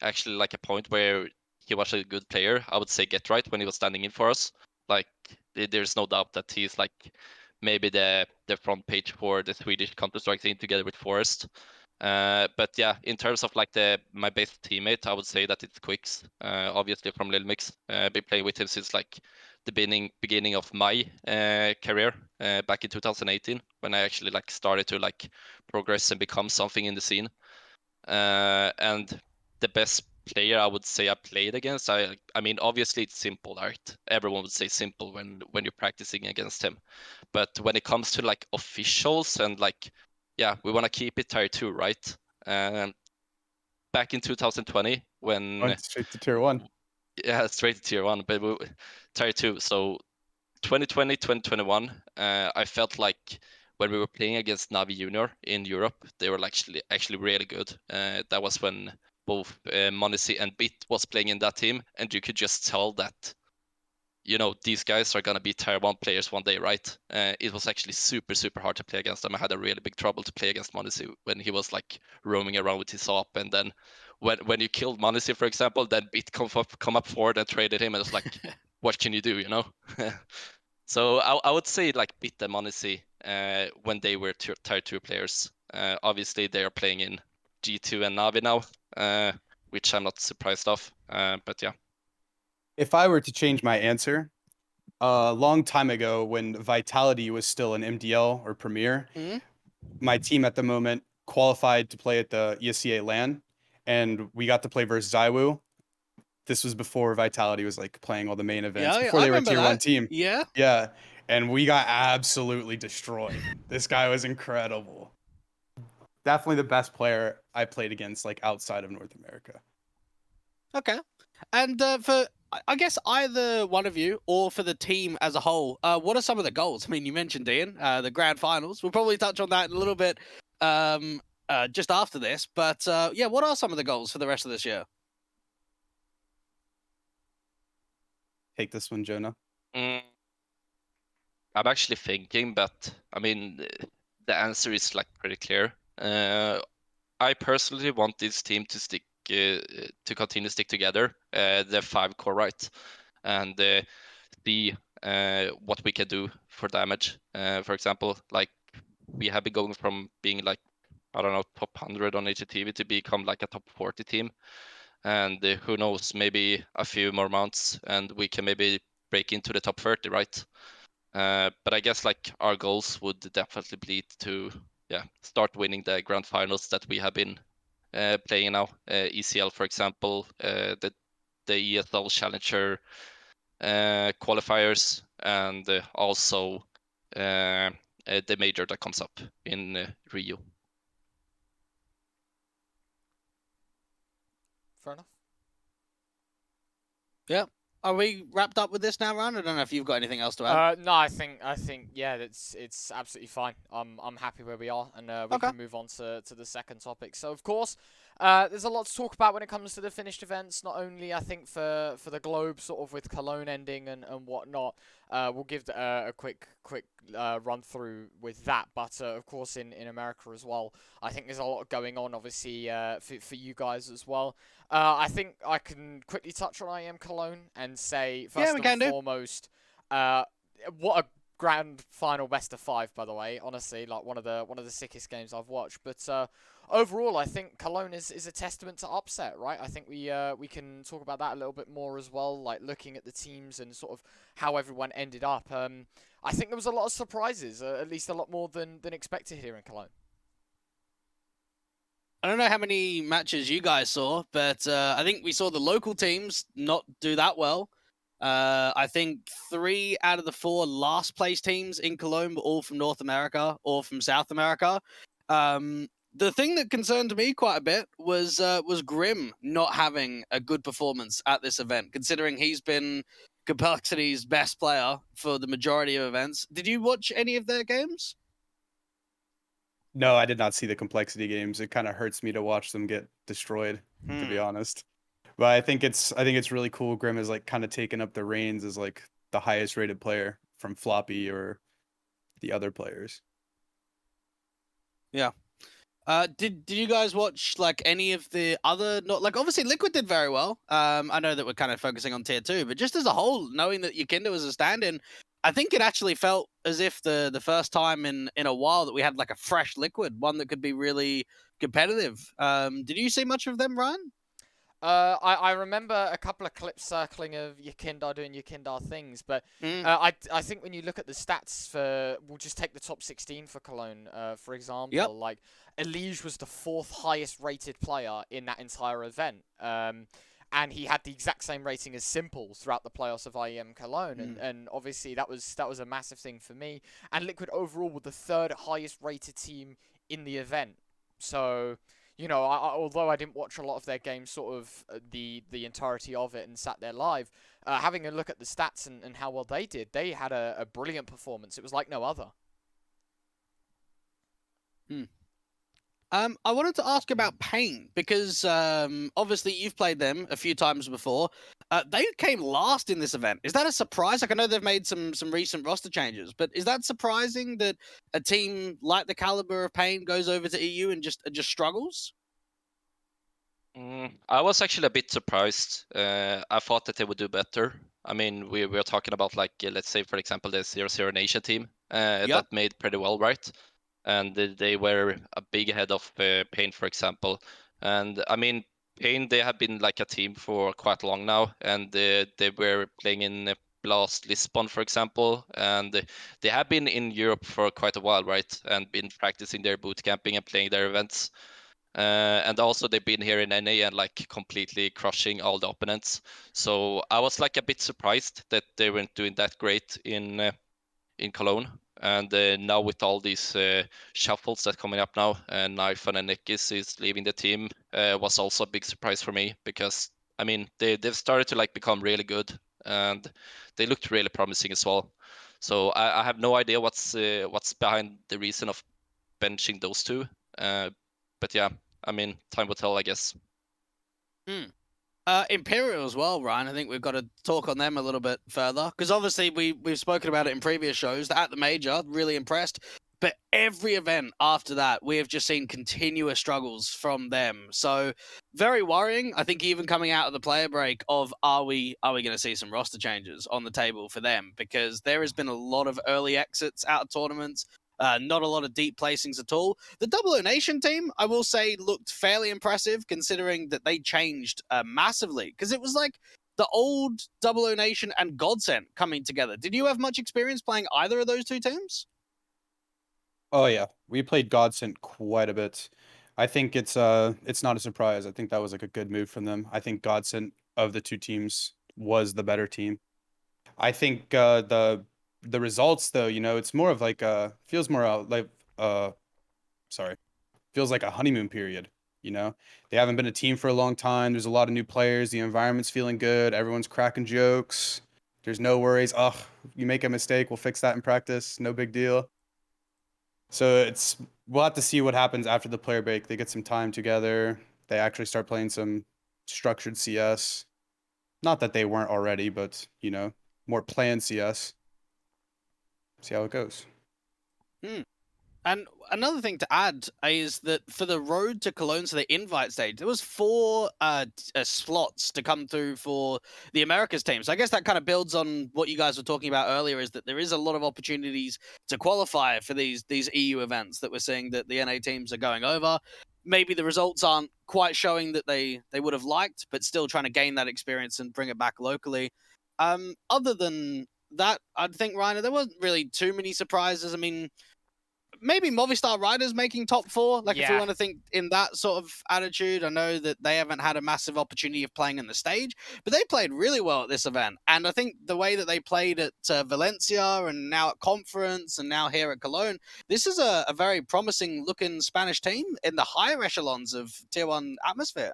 [SPEAKER 3] actually like a point where he was a good player, I would say Get Right when he was standing in for us. Like there's no doubt that he's like maybe the front page for the Swedish Counter-Strike scene together with Forrest. But yeah, in terms of like my best teammate, I would say that it's Quicks, obviously from Lil Mix. Been playing with him since like the beginning of my career back in 2018, when I actually like started to like progress and become something in the scene. And the best player I would say I played against, I mean, obviously it's simple, right? Everyone would say simple when you're practicing against him. But when it comes to like officials and like, yeah, we want to keep it tier 2, right? Back in 2020 when
[SPEAKER 2] Went straight to tier 1.
[SPEAKER 3] yeah, straight to tier 1, but tier 2. So 2020, 2021, I felt like when we were playing against Navi Junior in Europe, they were actually really good. That was when both Monacy and Bit was playing in that team, and you could just tell that, you know, these guys are gonna be tier 1 players one day, right? It was actually super hard to play against them. I had a really big trouble to play against Monacy when he was like roaming around with his op, and then when you killed Monacy, for example, then Bit come up forward and traded him, and it's like, what can you do, you know? So I would say like Bit and Monacy when they were tier 2 players. Obviously they are playing in G2 and Navi now, which I'm not surprised of. But yeah.
[SPEAKER 2] If I were to change my answer, a long time ago when Vitality was still an MDL or Premier, my team at the moment qualified to play at the ESEA LAN, and we got to play versus Zywoo. This was before Vitality was like playing all the main events, before they were a tier 1 team.
[SPEAKER 4] Yeah.
[SPEAKER 2] And we got absolutely destroyed. This guy was incredible. Definitely the best player I played against, like outside of North America.
[SPEAKER 4] Okay. And for, I guess, either one of you or for the team as a whole, what are some of the goals? I mean, you mentioned, Ian, the grand finals. We'll probably touch on that in a little bit just after this. But yeah, what are some of the goals for the rest of this year?
[SPEAKER 2] Take this one, Jonah.
[SPEAKER 3] I'm actually thinking, but I mean, the answer is like pretty clear. I personally want this team to stick to continue to stick together, the 5 core, right, and see what we can do for damage. For example, like we have been going from being like, I don't know, top 100 on HTV to become like a top 40 team, and who knows, maybe a few more months and we can maybe break into the top 30, right? But I guess like our goals would definitely be to start winning the grand finals that we have been playing now. ECL, for example, the ESL Challenger qualifiers, and also the major that comes up in Rio.
[SPEAKER 1] Fair enough.
[SPEAKER 4] Yeah. Are we wrapped up with this now, Ryan? I don't know if you've got anything else to add.
[SPEAKER 1] No, I think yeah, it's absolutely fine. I'm happy where we are, and we can move on to the second topic. So of course, there's a lot to talk about when it comes to the finished events. Not only I think for the globe, sort of with Cologne ending and whatnot. We'll give a quick run through with that, but of course in America as well. I think there's a lot going on, obviously, for you guys as well. I think I can quickly touch on IEM Cologne and say first and foremost, what a grand final best of 5, by the way. Honestly, like one of the sickest games I've watched. But overall, I think Cologne is a testament to upset, right? I think we can talk about that a little bit more as well, like looking at the teams and sort of how everyone ended up. I think there was a lot of surprises, at least a lot more than expected here in Cologne.
[SPEAKER 4] I don't know how many matches you guys saw, but I think we saw the local teams not do that well. I think 3 out of the 4 last place teams in Cologne were all from North America or from South America. The thing that concerned me quite a bit was Grim not having a good performance at this event, considering he's been Complexity's best player for the majority of events. Did you watch any of their games?
[SPEAKER 2] No, I did not see the Complexity games. It kind of hurts me to watch them get destroyed, to be honest. But I think it's really cool. Grim is like kind of taking up the reins as like the highest rated player from Floppy or the other players.
[SPEAKER 4] Yeah. Did you guys watch like any of the other, not like obviously Liquid did very well. I know that we're kind of focusing on tier 2, but just as a whole, knowing that Yukinda was a stand-in, I think it actually felt as if the first time in a while that we had like a fresh Liquid, one that could be really competitive. Did you see much of them, Ryan?
[SPEAKER 1] I remember a couple of clips circling of Yekindar doing Yekindar things, but I think when you look at the stats for, we'll just take the top 16 for Cologne, for example.
[SPEAKER 4] Yep.
[SPEAKER 1] Like, Elige was the 4th highest rated player in that entire event. And he had the exact same rating as Simple throughout the playoffs of IEM Cologne, and obviously that was a massive thing for me. And Liquid overall were the 3rd highest rated team in the event. So, you know, although I didn't watch a lot of their games, sort of the entirety of it, and sat there live, having a look at the stats and how well they did, they had a brilliant performance. It was like no other.
[SPEAKER 4] I wanted to ask about Pain, because obviously you've played them a few times before. They came last in this event. Is that a surprise? Like, I know they've made some recent roster changes, but is that surprising that a team like the caliber of Pain goes over to EU and just struggles?
[SPEAKER 3] I was actually a bit surprised. I thought that they would do better. I mean, we were talking about, like, let's say, for example, the 0-0 Nation team that made pretty well, right? And they were a big ahead of Pain, for example. And I mean, Pain, they have been like a team for quite long now, and they were playing in Blast Lisbon, for example, and they have been in Europe for quite a while, right? And been practicing their boot camping and playing their events. And also they've been here in NA and like completely crushing all the opponents. So I was like a bit surprised that they weren't doing that great in Cologne. And now with all these shuffles that coming up now, and Knife and Nikis is leaving the team, was also a big surprise for me, because I mean they've started to like become really good, and they looked really promising as well. So I have no idea what's behind the reason of benching those two. But yeah, I mean, time will tell, I guess.
[SPEAKER 4] Imperial as well, Ryan. I think we've got to talk on them a little bit further, because obviously we've spoken about it in previous shows. At the major, really impressed, but every event after that, we have just seen continuous struggles from them. So very worrying. I think even coming out of the player break of are we going to see some roster changes on the table for them, because there has been a lot of early exits out of tournaments. Not a lot of deep placings at all. The 00 Nation team, I will say, looked fairly impressive, considering that they changed massively, because it was like the old 00 Nation and Godsent coming together. Did you have much experience playing either of those two teams?
[SPEAKER 2] Oh yeah, we played Godsent quite a bit. I think it's not a surprise. I think that was like a good move from them. I think Godsent of the two teams was the better team. I think the results, though, you know, it's more of like feels more like feels like a honeymoon period. You know, they haven't been a team for a long time. There's a lot of new players. The environment's feeling good. Everyone's cracking jokes. There's no worries. Ugh, you make a mistake, we'll fix that in practice. No big deal. So we'll have to see what happens after the player break. They get some time together. They actually start playing some structured CS. Not that they weren't already, but you know, more planned CS. See how it goes.
[SPEAKER 4] And another thing to add is that for the road to Cologne, so the invite stage, there was 4 slots to come through for the Americas team. So I guess that kind of builds on what you guys were talking about earlier, is that there is a lot of opportunities to qualify for these EU events that we're seeing that the NA teams are going over. Maybe the results aren't quite showing that they would have liked, but still trying to gain that experience and bring it back locally. Other than that, I'd think, Ryan, there wasn't really too many surprises. I mean, maybe Movistar Riders making top 4. Like, if we want to think in that sort of attitude, I know that they haven't had a massive opportunity of playing on the stage, but they played really well at this event. And I think the way that they played at Valencia, and now at Conference, and now here at Cologne, this is a very promising looking Spanish team in the higher echelons of Tier 1 atmosphere.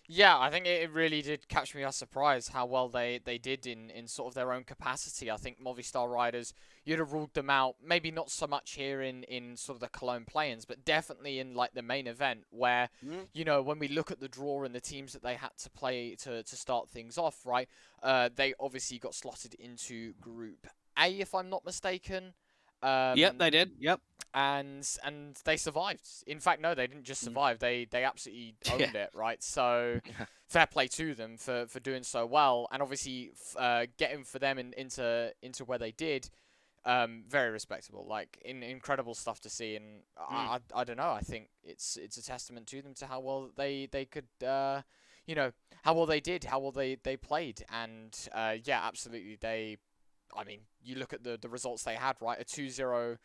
[SPEAKER 1] Yeah, I think it really did catch me by surprise how well they did in sort of their own capacity. I think Movistar Riders, you'd have ruled them out, maybe not so much here in sort of the Cologne play-ins, but definitely in like the main event where, you know, when we look at the draw and the teams that they had to play to start things off, right, they obviously got slotted into Group A, if I'm not mistaken.
[SPEAKER 4] Yep, they did. Yep.
[SPEAKER 1] And they survived. In fact, no, they didn't just survive. They absolutely owned it, right? So fair play to them for doing so well, and obviously getting for them into where they did, very respectable. Like incredible stuff to see, and I don't know. I think it's a testament to them to how well they could you know, how well they did, how well they played, and yeah, absolutely. I mean, you look at the results they had, right? A 2-0.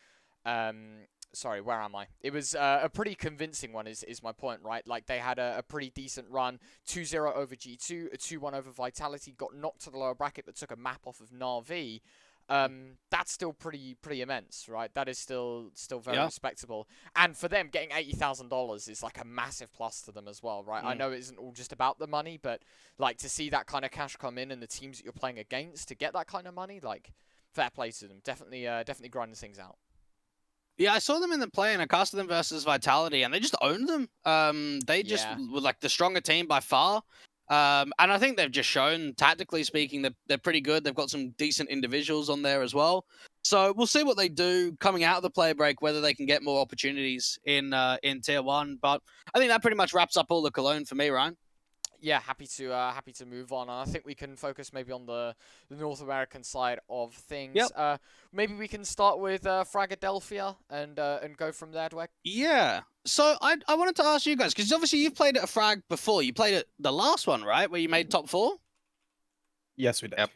[SPEAKER 1] Sorry, where am I? It was a pretty convincing one, is my point, right? Like, they had a pretty decent run. 2-0 over G2, a 2-1 over Vitality, got knocked to the lower bracket, but took a map off of Na'Vi. That's still pretty immense, right? That is still very respectable. And for them, getting $80,000 is like a massive plus to them as well, right? I know it isn't all just about the money, but like to see that kind of cash come in and the teams that you're playing against to get that kind of money, like, fair play to them. Definitely grinding things out.
[SPEAKER 4] Yeah, I saw them in the play and I casted them versus Vitality and they just owned them. They just were like the stronger team by far. And I think they've just shown, tactically speaking, that they're pretty good. They've got some decent individuals on there as well. So we'll see what they do coming out of the play break, whether they can get more opportunities in Tier 1. But I think that pretty much wraps up all the Cologne for me, Ryan.
[SPEAKER 1] Yeah, happy to move on. I think we can focus maybe on the North American side of things.
[SPEAKER 4] Yep.
[SPEAKER 1] Maybe we can start with Fragadelphia and go from there, Dweg.
[SPEAKER 4] Yeah. So I wanted to ask you guys, because obviously you've played at a Frag before. You played at the last one, right, where you made top 4?
[SPEAKER 2] Yes, we did.
[SPEAKER 3] Yep.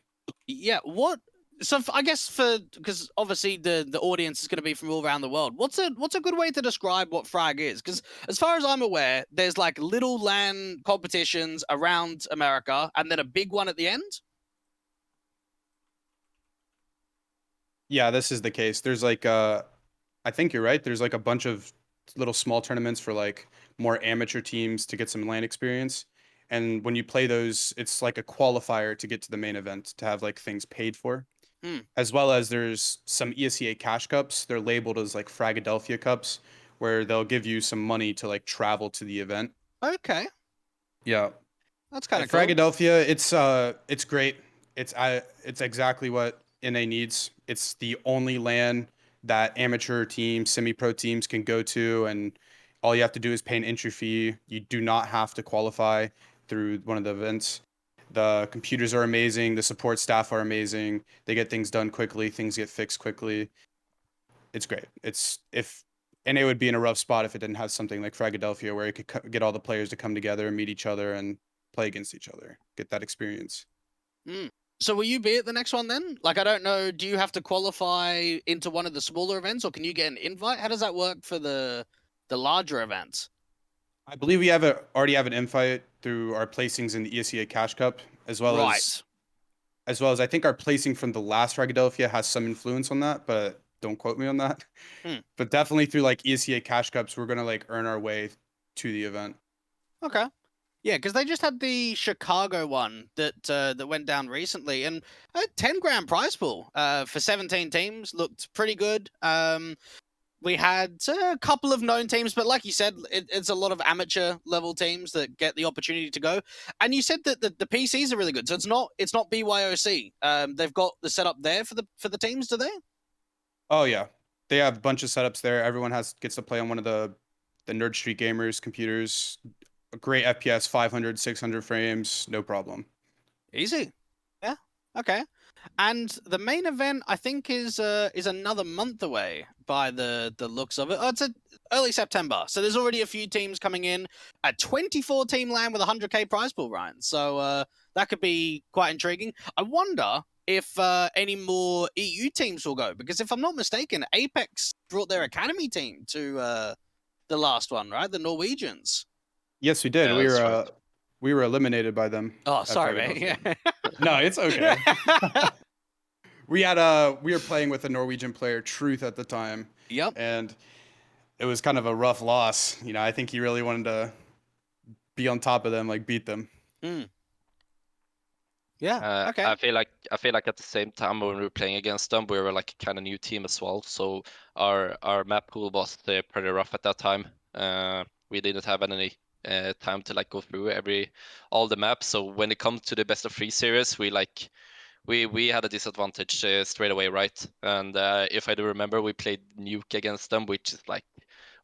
[SPEAKER 4] Yeah. So I guess because obviously the audience is going to be from all around the world. What's a good way to describe what Frag is? Because as far as I'm aware, there's like little LAN competitions around America, and then a big one at the end.
[SPEAKER 2] Yeah, this is the case. There's like I think you're right. There's like a bunch of little small tournaments for like more amateur teams to get some LAN experience. And when you play those, it's like a qualifier to get to the main event to have like things paid for. As well as there's some ESEA cash cups. They're labeled as like Fragadelphia cups, where they'll give you some money to like travel to the event.
[SPEAKER 4] Okay.
[SPEAKER 2] Yeah.
[SPEAKER 4] That's kind of cool.
[SPEAKER 2] Fragadelphia, it's great. It's exactly what NA needs. It's the only LAN that amateur teams, semi-pro teams can go to, and all you have to do is pay an entry fee. You do not have to qualify through one of the events. The computers are amazing. The support staff are amazing. They get things done quickly. Things get fixed quickly. It's great. If NA would be in a rough spot if it didn't have something like Fragadelphia, where it could get all the players to come together and meet each other and play against each other, get that experience.
[SPEAKER 4] So will you be at the next one then? Like, I don't know, do you have to qualify into one of the smaller events, or can you get an invite? How does that work for the larger events?
[SPEAKER 2] I believe we already have an invite through our placings in the ESEA Cash Cup, as well as I think our placing from the last Fragadelphia has some influence on that, but don't quote me on that. But definitely through like ESEA Cash Cups, we're gonna like earn our way to the event.
[SPEAKER 4] Okay. Yeah, because they just had the Chicago one that went down recently, and a 10 grand prize pool for 17 teams looked pretty good. We had a couple of known teams, but like you said, it's a lot of amateur level teams that get the opportunity to go. And you said that the PCs are really good, so it's not BYOC. They've got the setup there for the teams, do they?
[SPEAKER 2] Oh yeah, they have a bunch of setups there. Everyone gets to play on one of the Nerd Street Gamers computers. A great FPS, 500, 600 frames, no problem.
[SPEAKER 4] Easy. Yeah. Okay. And the main event, I think, is another month away by the looks of it. Oh, it's early September, so there's already a few teams coming in. A 24-team LAN with a 100k prize pool, Ryan. So that could be quite intriguing. I wonder if any more EU teams will go, because if I'm not mistaken, Apex brought their academy team to the last one, right? The Norwegians.
[SPEAKER 2] Yes, we did.
[SPEAKER 3] Yeah,
[SPEAKER 2] we were eliminated by them.
[SPEAKER 4] Oh, sorry, mate. Yeah.
[SPEAKER 2] No, it's okay. We were playing with a Norwegian player, Truth, at the time.
[SPEAKER 4] Yep.
[SPEAKER 2] And it was kind of a rough loss. You know, I think he really wanted to be on top of them, like beat them.
[SPEAKER 4] Yeah. Okay.
[SPEAKER 3] I feel like at the same time when we were playing against them, we were like a kind of new team as well. So our map pool was pretty rough at that time. We didn't have any time to like go through all the maps. So when it comes to the best of 3 series, we had a disadvantage straight away, right? And if I do remember, we played Nuke against them, which is like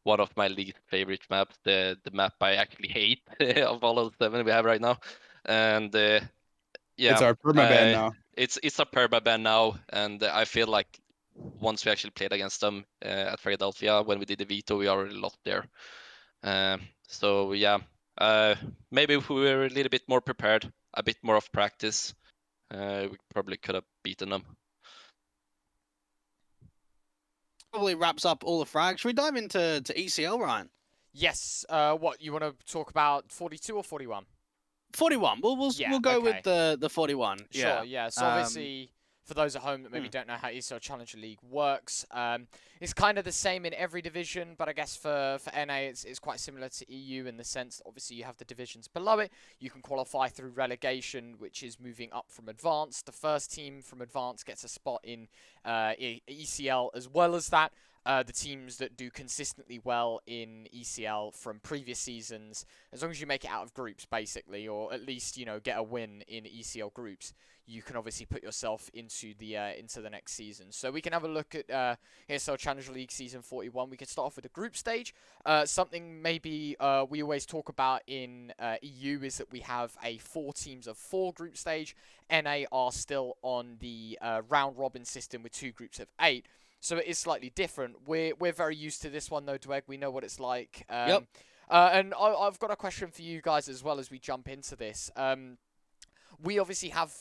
[SPEAKER 3] one of my least favorite maps, the map I actually hate of all of the 7 we have right now. And yeah,
[SPEAKER 2] it's our permaban now.
[SPEAKER 3] It's a permaban now, and I feel like once we actually played against them at Fragadelphia when we did the veto, we already lost there. So yeah, Maybe if we were a little bit more prepared, a bit more of practice, we probably could have beaten them.
[SPEAKER 4] Probably wraps up all the frags. Should we dive into ECL, Ryan?
[SPEAKER 1] Yes. What you want to talk about? 42 or 41?
[SPEAKER 4] 41.
[SPEAKER 1] Yeah,
[SPEAKER 4] We'll go
[SPEAKER 1] okay.
[SPEAKER 4] with the 41.
[SPEAKER 1] Sure.
[SPEAKER 4] Yeah.
[SPEAKER 1] Yeah. So obviously, for those at home that maybe don't know how ESL Challenger League works, it's kind of the same in every division, but I guess for NA it's quite similar to EU in the sense that obviously you have the divisions below it. You can qualify through relegation, which is moving up from advanced. The first team from advanced gets a spot in ECL as well as that. The teams that do consistently well in ECL from previous seasons, as long as you make it out of groups, basically, or at least, you know, get a win in ECL groups, you can obviously put yourself into the next season. So we can have a look at ESL Challenger League Season 41. We can start off with the group stage. Something maybe we always talk about in EU is that we have a 4 teams of 4 group stage. NA are still on the round robin system with 2 groups of 8. So it is slightly different. We're very used to this one though, Dweg. We know what it's like.
[SPEAKER 4] Yep.
[SPEAKER 1] And I've got a question for you guys as well as we jump into this. We obviously have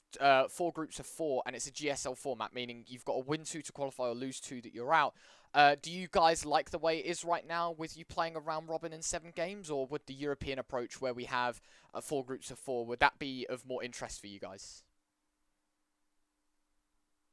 [SPEAKER 1] 4 groups of 4, and it's a GSL format, meaning you've got to win 2 to qualify or lose 2 that you're out. Do you guys like the way it is right now with you playing a round robin in 7 games, or would the European approach where we have 4 groups of 4, would that be of more interest for you guys?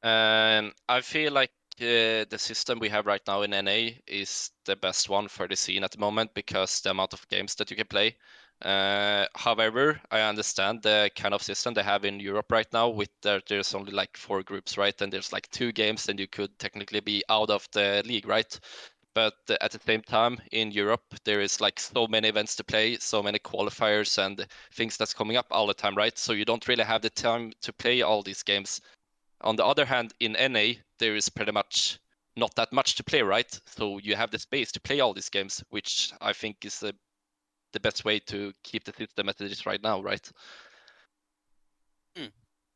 [SPEAKER 3] I feel like the system we have right now in NA is the best one for the scene at the moment because the amount of games that you can play. However, I understand the kind of system they have in Europe right now with there's only like 4 groups, right? And there's like 2 games, and you could technically be out of the league, right? But at the same time, in Europe, there is like so many events to play, so many qualifiers and things that's coming up all the time, right? So you don't really have the time to play all these games. On the other hand, in NA, there is pretty much not that much to play, right? So you have the space to play all these games, which I think is the best way to keep the system as it is right now, right?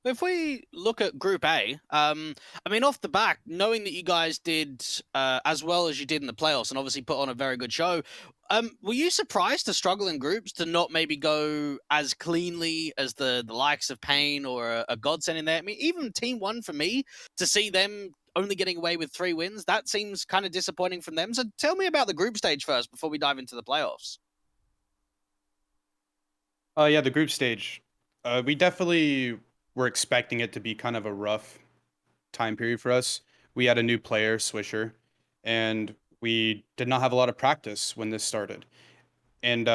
[SPEAKER 4] If we look at Group A, I mean, off the back, knowing that you guys did as well as you did in the playoffs and obviously put on a very good show, were you surprised to struggle in groups to not maybe go as cleanly as the likes of Pain or a Godsend in there? I mean, even Team 1 for me, to see them only getting away with 3 wins, that seems kind of disappointing from them. So tell me about the group stage first before we dive into the playoffs.
[SPEAKER 2] Yeah, the group stage. We definitely were expecting it to be kind of a rough time period for us. We had a new player, Swisher, and we did not have a lot of practice when this started. And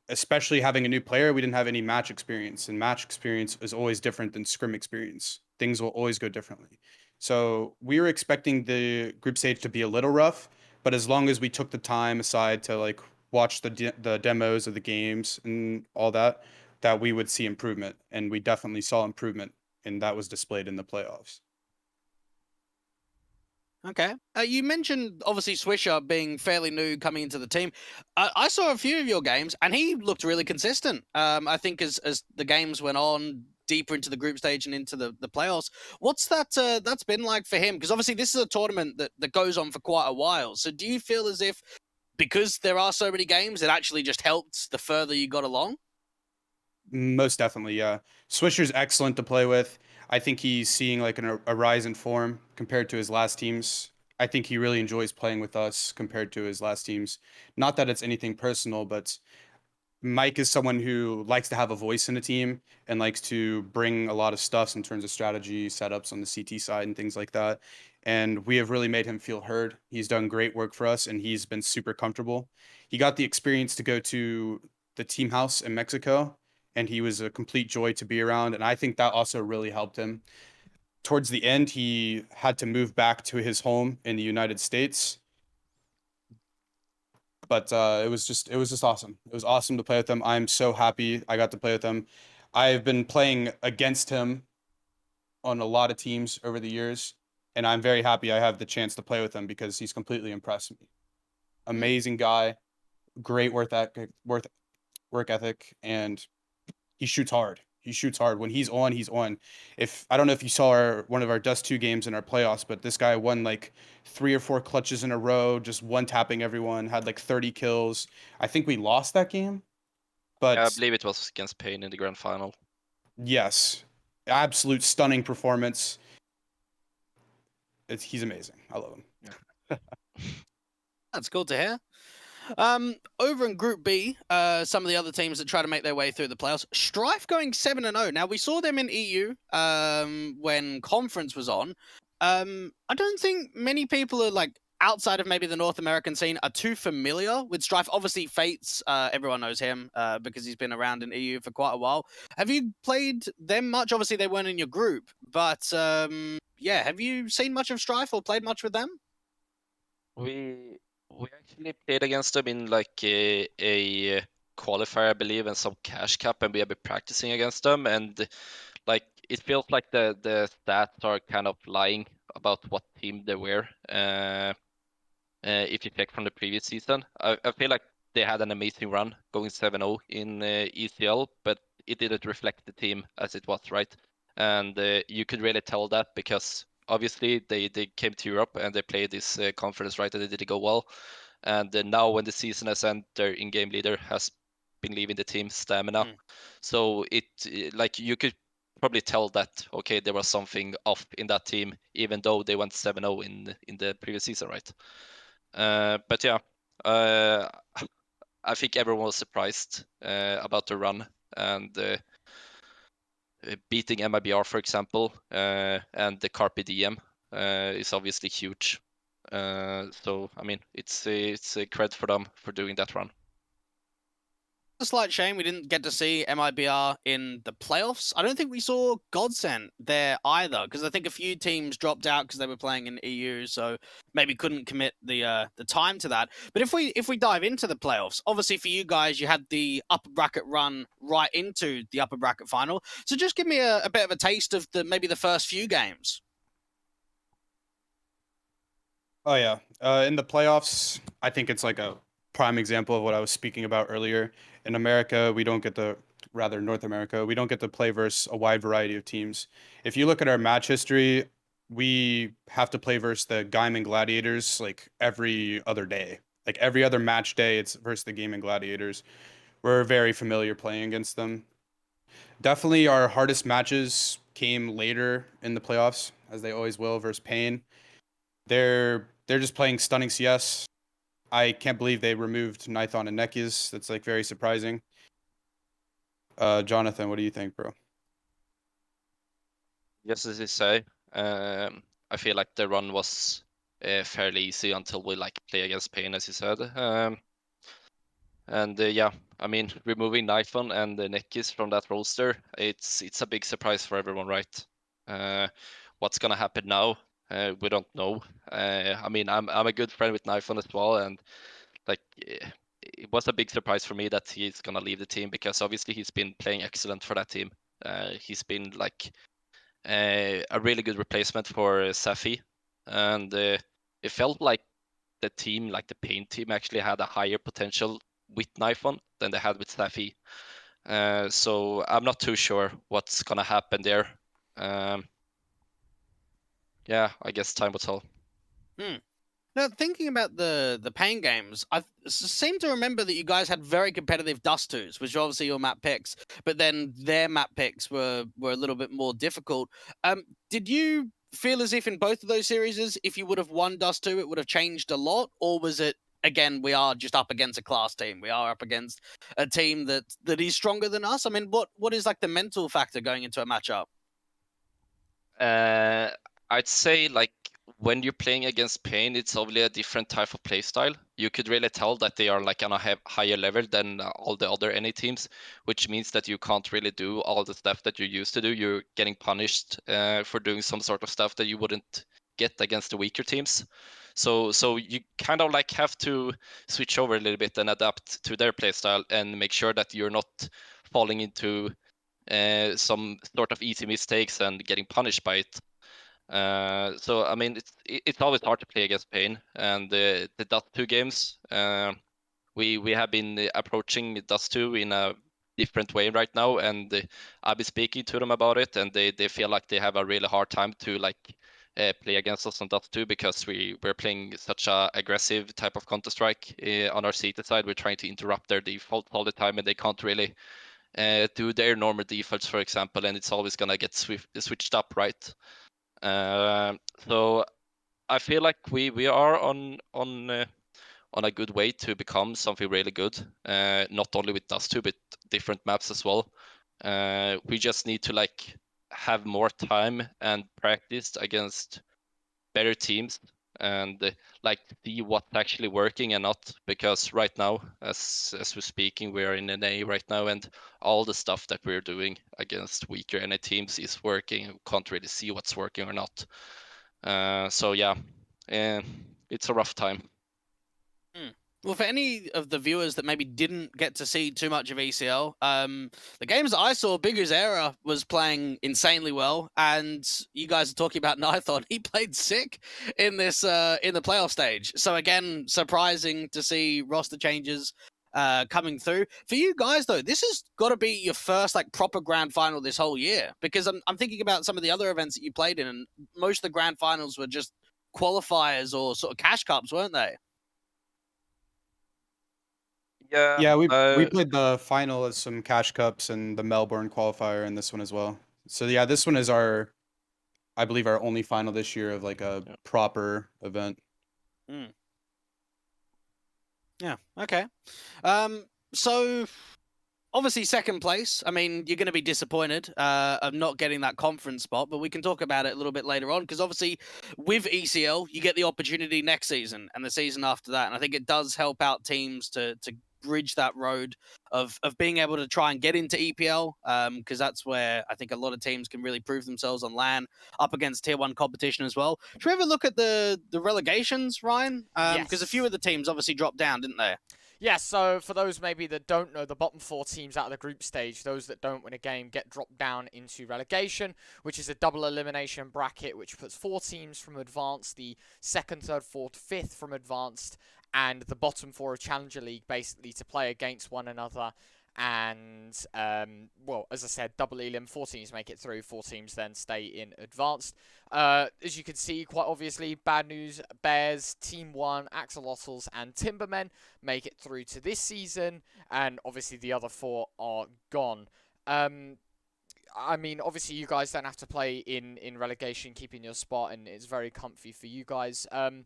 [SPEAKER 2] especially having a new player, we didn't have any match experience, and match experience is always different than scrim experience. Things will always go differently. So we were expecting the group stage to be a little rough, but as long as we took the time aside to like watch the demos of the games and all that, that we would see improvement, and we definitely saw improvement, and that was displayed in the playoffs.
[SPEAKER 4] Okay. You mentioned, obviously, Swisher being fairly new coming into the team. I saw a few of your games, and he looked really consistent. I think as the games went on deeper into the group stage and into the playoffs, what's that's been like for him? Because obviously this is a tournament that goes on for quite a while. So do you feel as if, because there are so many games, it actually just helped the further you got along?
[SPEAKER 2] Most definitely, yeah. Swisher's excellent to play with. I think he's seeing like a rise in form compared to his last teams. I think he really enjoys playing with us compared to his last teams. Not that it's anything personal, but Mike is someone who likes to have a voice in a team and likes to bring a lot of stuff in terms of strategy, setups on the CT side and things like that. And we have really made him feel heard. He's done great work for us, and he's been super comfortable. He got the experience to go to the team house in Mexico, and he was a complete joy to be around. And I think that also really helped him. Towards the end, he had to move back to his home in the United States. But it was just awesome. It was awesome to play with him. I'm so happy I got to play with him. I've been playing against him on a lot of teams over the years, and I'm very happy I have the chance to play with him because he's completely impressed me. Amazing guy, great work ethic, and he shoots hard. He shoots hard. When he's on, he's on. If I don't know if you saw one of our Dust 2 games in our playoffs, but this guy won like 3 or 4 clutches in a row, just one tapping everyone, had like 30 kills. I think we lost that game. But
[SPEAKER 3] I believe it was against Pain in the grand final.
[SPEAKER 2] yes, absolute stunning performance. He's amazing. I love him.
[SPEAKER 4] That's cool to hear. Over in Group B, some of the other teams that try to make their way through the playoffs, Strife going 7-0. Now, we saw them in EU when Conference was on. I don't think many people are like outside of maybe the North American scene are too familiar with Strife. Obviously, Fates, everyone knows him because he's been around in EU for quite a while. Have you played them much? Obviously, they weren't in your group, but yeah, have you seen much of Strife or played much with them?
[SPEAKER 3] We actually played against them in like a qualifier, I believe, and some cash cup, and we have been practicing against them, and like it feels like the stats are kind of lying about what team they were. If you check from the previous season, I feel like they had an amazing run going 7-0 in ECL, but it didn't reflect the team as it was, right? And you could really tell that because obviously they came to Europe and they played this conference, right? And they didn't go well. And now when the season has ended, their in-game leader has been leaving the team, Stamina. So like you could probably tell that okay, there was something off in that team, even though they went 7-0 in the previous season, right? But yeah, I think everyone was surprised about the run and beating MIBR, for example, and the Carpe Diem is obviously huge. So I mean, it's a credit for them for doing that run.
[SPEAKER 4] A slight shame we didn't get to see MIBR in the playoffs. I don't think we saw Godsent there either, because I think a few teams dropped out because they were playing in EU, so maybe couldn't commit the time to that. But if we dive into the playoffs, obviously for you guys, you had the upper bracket run right into the upper bracket final. So just give me a bit of a taste of maybe the first few games.
[SPEAKER 2] Oh yeah, in the playoffs, I think it's like a prime example of what I was speaking about earlier. In America, North America, we don't get to play versus a wide variety of teams. If you look at our match history, we have to play versus the Gaiman Gladiators like every other day. Like every other match day, it's versus the Gaiman Gladiators. We're very familiar playing against them. Definitely our hardest matches came later in the playoffs, as they always will, versus Pain. They're just playing stunning CS. I can't believe they removed Nithon and Nekiz. That's like very surprising. Jonathan, what do you think, bro?
[SPEAKER 3] Just as you say, I feel like the run was fairly easy until we like play against Pain, as you said. And yeah, I mean, removing Nithon and Nekiz from that roster, it's a big surprise for everyone, right? What's gonna happen now? We don't know. I mean, I'm a good friend with Nithon as well, and like it was a big surprise for me that he's gonna leave the team because obviously he's been playing excellent for that team. He's been like a really good replacement for Safi, and it felt like the team, like the Pain team, actually had a higher potential with Nithon than they had with Safi. So I'm not too sure what's gonna happen there. Yeah, I guess time will tell.
[SPEAKER 4] Now, thinking about the Pain games, I seem to remember that you guys had very competitive Dust 2s, which are obviously your map picks, but then their map picks were a little bit more difficult. Did you feel as if in both of those series, if you would have won Dust 2, it would have changed a lot? Or was it, again, we are just up against a class team. We are up against a team that is stronger than us? I mean, what is like the mental factor going into a matchup?
[SPEAKER 3] I'd say like when you're playing against Pain, it's obviously a different type of playstyle. You could really tell that they are like on a higher level than all the other NA teams, which means that you can't really do all the stuff that you used to do. You're getting punished for doing some sort of stuff that you wouldn't get against the weaker teams. So you kind of like have to switch over a little bit and adapt to their playstyle and make sure that you're not falling into some sort of easy mistakes and getting punished by it. So I mean, it's always hard to play against Pain, and the Dust 2 games, we have been approaching Dust 2 in a different way right now, and I've been speaking to them about it, and they feel like they have a really hard time to like play against us on Dota 2 because we're playing such a aggressive type of Counter-Strike on our CT side. We're trying to interrupt their default all the time, and they can't really do their normal defaults, for example, and it's always gonna get switched up, right? So I feel like we are on a good way to become something really good, not only with Dust 2, but different maps as well. We just need to like have more time and practice against better teams and like see what's actually working and not, because right now, as we're speaking, we are in NA right now, and all the stuff that we're doing against weaker NA teams is working. We can't really see what's working or not. So yeah, it's a rough time.
[SPEAKER 4] Well, for any of the viewers that maybe didn't get to see too much of ECL, the games that I saw, Bigu's was playing insanely well, and you guys are talking about Nithon. He played sick in this in the playoff stage. So again, surprising to see roster changes coming through. For you guys, though, this has got to be your first like proper grand final this whole year, because I'm thinking about some of the other events that you played in, and most of the grand finals were just qualifiers or sort of cash cups, weren't they?
[SPEAKER 2] Yeah, we played the final as some cash cups and the Melbourne qualifier in this one as well. So yeah, this one is I believe our only final this year of like a proper event.
[SPEAKER 4] Yeah. Okay. So obviously second place. I mean, you're going to be disappointed of not getting that conference spot, but we can talk about it a little bit later on, because obviously with ECL, you get the opportunity next season and the season after that, and I think it does help out teams to bridge that road of being able to try and get into EPL, because that's where I think a lot of teams can really prove themselves on LAN up against tier 1 competition as well. Should we ever look at the relegations, Ryan? Because a few of the teams obviously dropped down, didn't they?
[SPEAKER 1] Yeah, so for those maybe that don't know, the bottom 4 teams out of the group stage, those that don't win a game get dropped down into relegation, which is a double elimination bracket, which puts 4 teams from advanced, the 2nd, 3rd, 4th, 5th from advanced, and the bottom 4 of Challenger League basically to play against one another. And, well, as I said, double elim, 4 teams make it through, 4 teams then stay in advanced. As you can see, quite obviously, Bad News Bears, Team 1, Axolotls, and Timbermen make it through to this season, and obviously the other 4 are gone. I mean, obviously you guys don't have to play in relegation, keeping your spot, and it's very comfy for you guys. I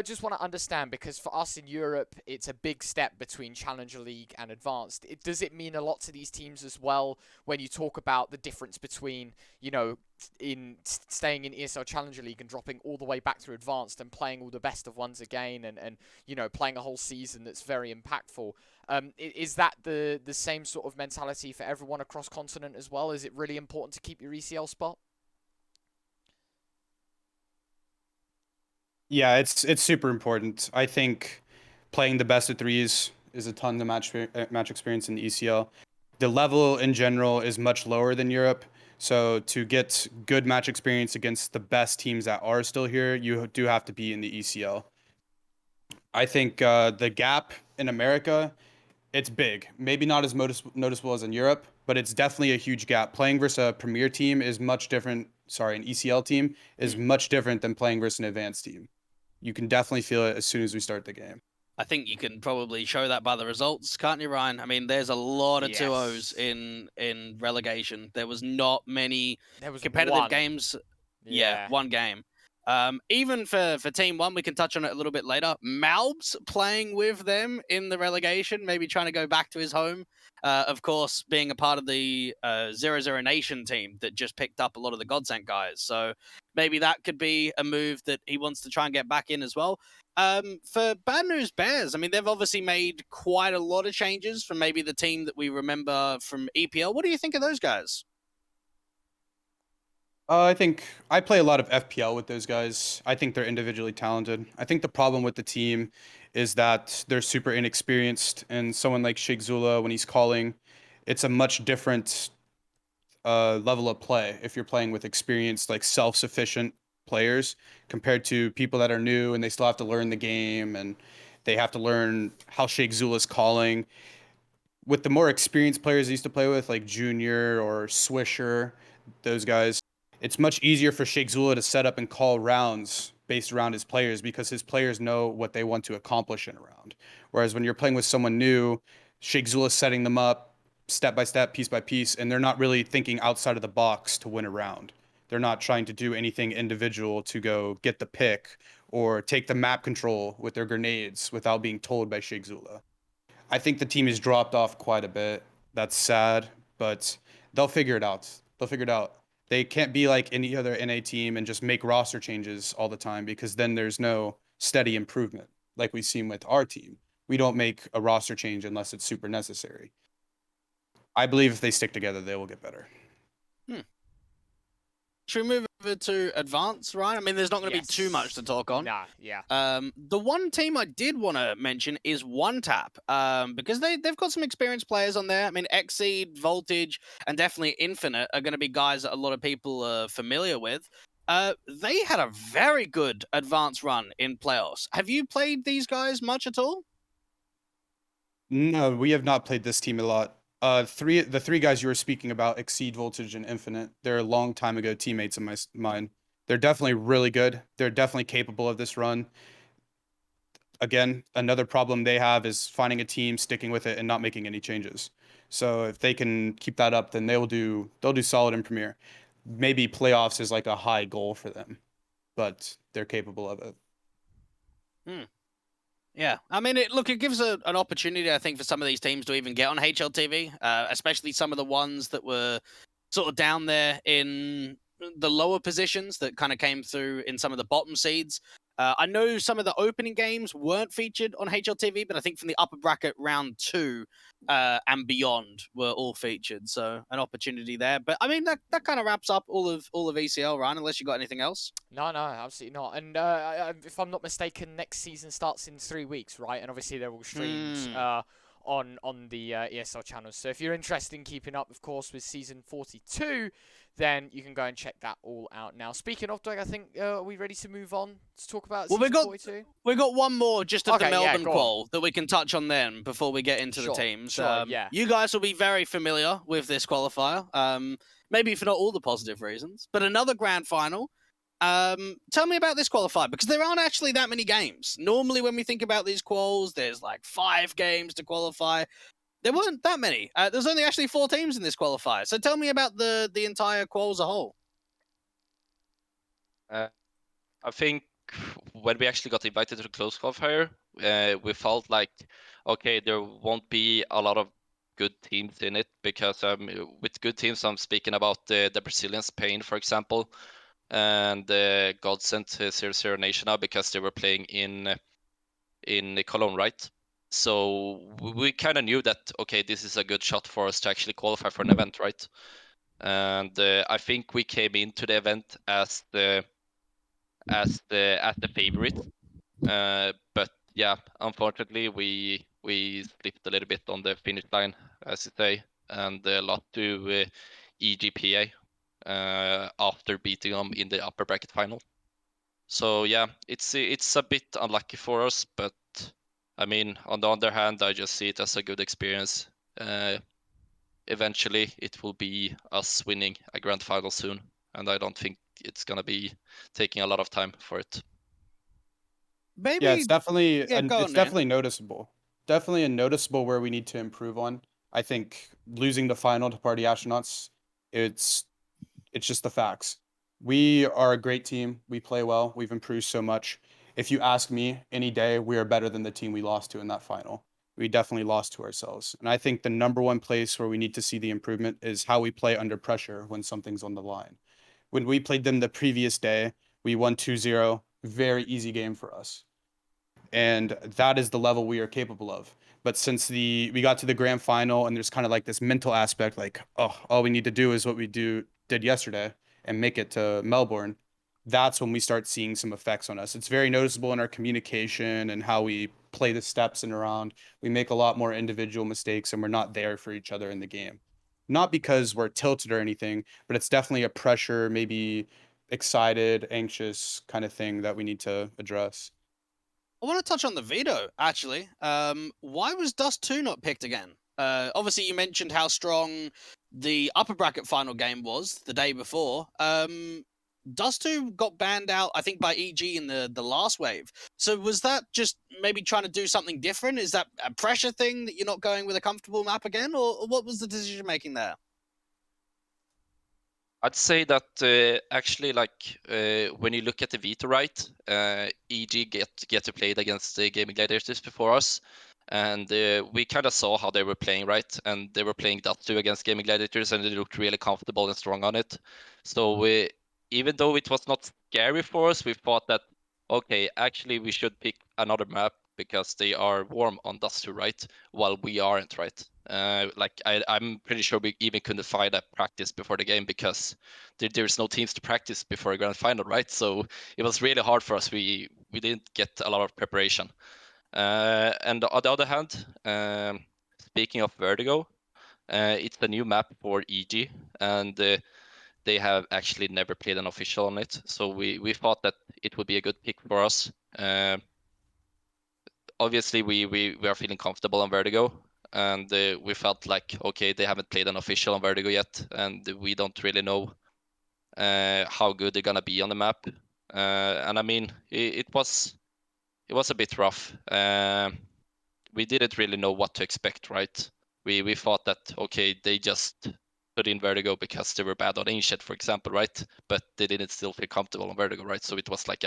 [SPEAKER 1] just want to understand, because for us in Europe, it's a big step between Challenger League and Advanced. Does it mean a lot to these teams as well when you talk about the difference between, you know, in staying in ESL Challenger League and dropping all the way back to Advanced and playing all the best of ones again, and you know, playing a whole season that's very impactful? Is that the same sort of mentality for everyone across continent as well? Is it really important to keep your ECL spot?
[SPEAKER 2] Yeah, it's super important. I think playing the best of threes is a ton of match experience in the ECL. The level in general is much lower than Europe, so to get good match experience against the best teams that are still here, you do have to be in the ECL. I think the gap in America, it's big. Maybe not as noticeable as in Europe, but it's definitely a huge gap. Playing versus a premier team is much different. Sorry, an ECL team is much different than playing versus an advanced team. You can definitely feel it as soon as we start the game.
[SPEAKER 4] I think you can probably show that by the results, can't you, Ryan? I mean, there's a lot of 2-0s in relegation. There was not many competitive games. Yeah, one game. Even for Team 1, we can touch on it a little bit later. Malbs playing with them in the relegation, maybe trying to go back to his home. Of course, being a part of the 0-0 Nation team that just picked up a lot of the Godsent guys. So maybe that could be a move that he wants to try and get back in as well. For Bad News Bears, I mean, they've obviously made quite a lot of changes from maybe the team that we remember from EPL. What do you think of those guys?
[SPEAKER 2] I think I play a lot of FPL with those guys. I think they're individually talented. I think the problem with the team is that they're super inexperienced, and someone like Sheikh Zula, when he's calling, it's a much different level of play if you're playing with experienced, like self-sufficient players compared to people that are new and they still have to learn the game and they have to learn how Sheikh Zula's calling. With the more experienced players I used to play with, like Junior or Swisher, those guys, it's much easier for Sheikh Zula to set up and call rounds based around his players because his players know what they want to accomplish in a round. Whereas when you're playing with someone new, Sheikh Zula's setting them up step by step, piece by piece, and they're not really thinking outside of the box to win a round. They're not trying to do anything individual to go get the pick or take the map control with their grenades without being told by Sheikh Zula. I think the team has dropped off quite a bit. That's sad, but they'll figure it out. They'll figure it out. They can't be like any other NA team and just make roster changes all the time because then there's no steady improvement like we've seen with our team. We don't make a roster change unless it's super necessary. I believe if they stick together, they will get better.
[SPEAKER 4] Should we move over to Advanced, Ryan? I mean, there's not going to be too much to talk on.
[SPEAKER 1] Nah, yeah.
[SPEAKER 4] The one team I did want to mention is OneTap, because they've got some experienced players on there. I mean, Exceed, Voltage, and definitely Infinite are going to be guys that a lot of people are familiar with. They had a very good Advanced run in playoffs. Have you played these guys much at all?
[SPEAKER 2] No, we have not played this team a lot. The three guys you were speaking about, Exceed, Voltage, and Infinite, they're a long time ago teammates of mine. They're definitely really good. They're definitely capable of this run. Again, another problem they have is finding a team, sticking with it, and not making any changes. So if they can keep that up, then they'll do solid in Premier. Maybe playoffs is like a high goal for them, but they're capable of it.
[SPEAKER 4] Yeah, I mean, it gives an opportunity, I think, for some of these teams to even get on HLTV, especially some of the ones that were sort of down there in the lower positions that kind of came through in some of the bottom seeds. I know some of the opening games weren't featured on HLTV, but I think from the upper bracket round 2 and beyond were all featured. So an opportunity there. But I mean, that kind of wraps up all of ECL, Ryan, unless you got anything else.
[SPEAKER 1] No, absolutely not. And if I'm not mistaken, next season starts in 3 weeks, right? And obviously they're all streamed on the ESL channels. So if you're interested in keeping up, of course, with season 42, then you can go and check that all out now. Speaking of, Dweg, I think, are we ready to move on to talk about season 42?
[SPEAKER 4] We got one more just of the Melbourne qual
[SPEAKER 1] on.
[SPEAKER 4] that we can touch on then before we get into the teams.
[SPEAKER 1] Yeah.
[SPEAKER 4] You guys will be very familiar with this qualifier, maybe for not all the positive reasons, but another grand final. Tell me about this qualifier, because there aren't actually that many games. Normally when we think about these quals, there's like 5 games to qualify. There weren't that many. There's only actually 4 teams in this qualifier. So tell me about the entire qual as a whole.
[SPEAKER 3] I think when we actually got invited to the closed qualifier, we felt like, okay, there won't be a lot of good teams in it, because with good teams, I'm speaking about the Brazilian Spain, for example, and Godsend 00 Nation now, because they were playing in Cologne, right? So we kind of knew that, okay, this is a good shot for us to actually qualify for an event, right? And I think we came into the event as the favorite, but yeah, unfortunately we slipped a little bit on the finish line, as you say, and lost to EGPA after beating them in the upper bracket final. So yeah, it's a bit unlucky for us, but I mean, on the other hand, I just see it as a good experience. Eventually, it will be us winning a grand final soon, and I don't think it's gonna be taking a lot of time for it.
[SPEAKER 4] Maybe,
[SPEAKER 2] yeah, it's definitely
[SPEAKER 4] definitely
[SPEAKER 2] noticeable. Definitely a noticeable where we need to improve on. I think losing the final to Party Astronauts, it's just the facts. We are a great team. We play well. We've improved so much. If you ask me any day, we are better than the team we lost to in that final. We definitely lost to ourselves. And I think the number one place where we need to see the improvement is how we play under pressure when something's on the line. When we played them the previous day, we won 2-0. Very easy game for us. And that is the level we are capable of. But since we got to the grand final and there's kind of like this mental aspect, like, oh, all we need to do is what we did yesterday and make it to Melbourne, that's when we start seeing some effects on us. It's very noticeable in our communication and how we play the steps and around. We make a lot more individual mistakes and we're not there for each other in the game. Not because we're tilted or anything, but it's definitely a pressure, maybe excited, anxious kind of thing that we need to address.
[SPEAKER 4] I want to touch on the veto, actually. Why was Dust 2 not picked again? Obviously, you mentioned how strong the upper bracket final game was the day before. Dust2 got banned out, I think, by EG in the last wave. So was that just maybe trying to do something different? Is that a pressure thing that you're not going with a comfortable map again, or what was the decision making there?
[SPEAKER 3] I'd say that actually, like when you look at the veto right, EG get to play it against the Gaming Gladiators before us, and we kind of saw how they were playing, right? And they were playing Dust2 against Gaming Gladiators, and they looked really comfortable and strong on it. So even though it was not scary for us, we thought that okay, actually we should pick another map because they are warm on Dust2, right? While we aren't, right? Like I'm pretty sure we even couldn't find a practice before the game because there's no teams to practice before a grand final, right? So it was really hard for us. We didn't get a lot of preparation. And on the other hand, speaking of Vertigo, it's the new map for EG, and they have actually never played an official on it. So we thought that it would be a good pick for us. Obviously, we are feeling comfortable on Vertigo, and we felt like, okay, they haven't played an official on Vertigo yet, and we don't really know how good they're gonna be on the map. And I mean, it was a bit rough. We didn't really know what to expect, right? We thought that, okay, they just put in Vertigo because they were bad on Ancient, for example, right? But they didn't still feel comfortable on Vertigo, right? So it was like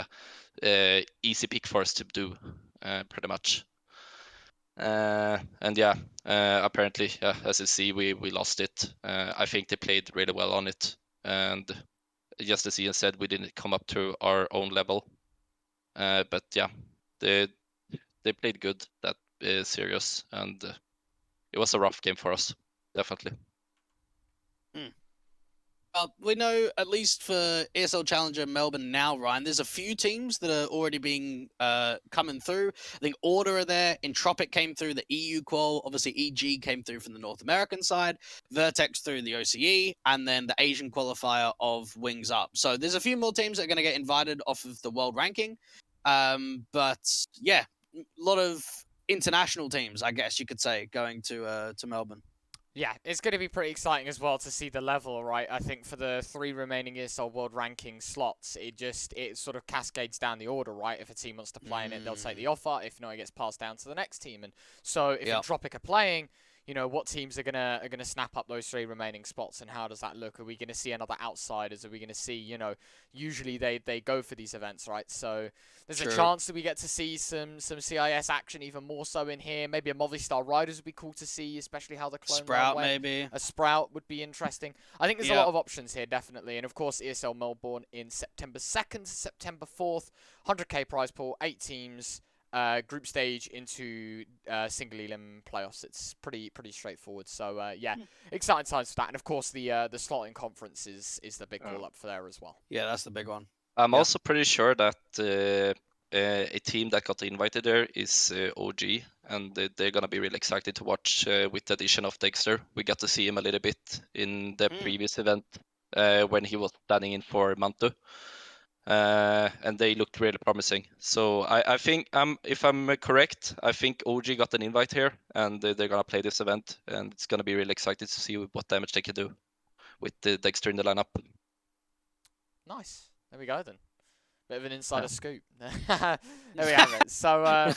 [SPEAKER 3] a easy pick for us to do, pretty much. And yeah, apparently, as you see, we lost it. I think they played really well on it, and just as Ian said, we didn't come up to our own level. But yeah, they played good that series, and it was a rough game for us, definitely.
[SPEAKER 4] Well, we know, at least for ESL Challenger Melbourne now, Ryan, there's a few teams that are already being coming through. I think Order are there, Entropic came through the EU qual, obviously EG came through from the North American side, Vertex through the OCE, and then the Asian qualifier of Wings Up. So there's a few more teams that are going to get invited off of the world ranking. But yeah, a lot of international teams, I guess you could say, going to Melbourne.
[SPEAKER 1] Yeah, it's going to be pretty exciting as well to see the level, right? I think for the 3 remaining ESL World Ranking slots, it sort of cascades down the order, right? If a team wants to play in it, they'll take the offer. If not, it gets passed down to the next team. And so if Entropic are playing, you know, what teams are gonna snap up those 3 remaining spots, and how does that look? Are we gonna see another outsiders? Are we gonna see, you know, usually they go for these events, right? So there's a chance that we get to see some CIS action even more so in here. Maybe a Movistar Riders would be cool to see, especially how the Clone
[SPEAKER 4] Sprout
[SPEAKER 1] went.
[SPEAKER 4] maybe.
[SPEAKER 1] A Sprout would be interesting. I think there's a lot of options here, definitely. And of course, ESL Melbourne in September 2nd to September 4th, 100k prize pool, 8 teams. Group stage into single elim playoffs. It's pretty straightforward. So yeah, exciting times for that. And of course, the slotting conference is the big call up for there as well.
[SPEAKER 4] Yeah, that's the big one.
[SPEAKER 3] I'm also pretty sure that a team that got invited there is OG, and they're gonna be really excited to watch with the addition of Dexter. We got to see him a little bit in the previous event when he was standing in for Mantu. And they looked really promising. So I think, if I'm correct, I think OG got an invite here, and they're gonna play this event, and it's gonna be really excited to see what damage they can do with the Dexter in the lineup.
[SPEAKER 1] Nice. There we go then. Bit of an insider scoop. There we have it. So,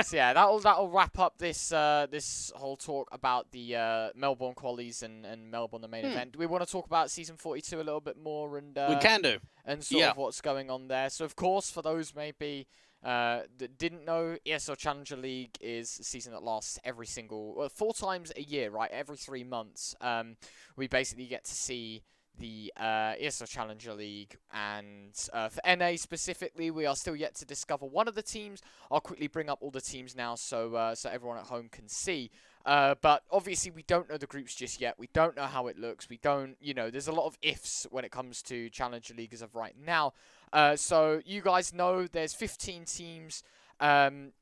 [SPEAKER 1] so yeah, that'll wrap up this this whole talk about the Melbourne qualies and Melbourne the main event. Do we want to talk about season 42 a little bit more, and
[SPEAKER 4] we can do,
[SPEAKER 1] and sort of what's going on there? So of course, for those maybe that didn't know, ESL Challenger League is a season that lasts every single 4 times a year, right? Every 3 months. We basically get to see the ESL Challenger League, and for NA specifically, we are still yet to discover one of the teams. I'll quickly bring up all the teams now so so everyone at home can see. But obviously we don't know the groups just yet. We don't know how it looks. We don't, you know, there's a lot of ifs when it comes to Challenger League as of right now. So you guys know there's 15 teams.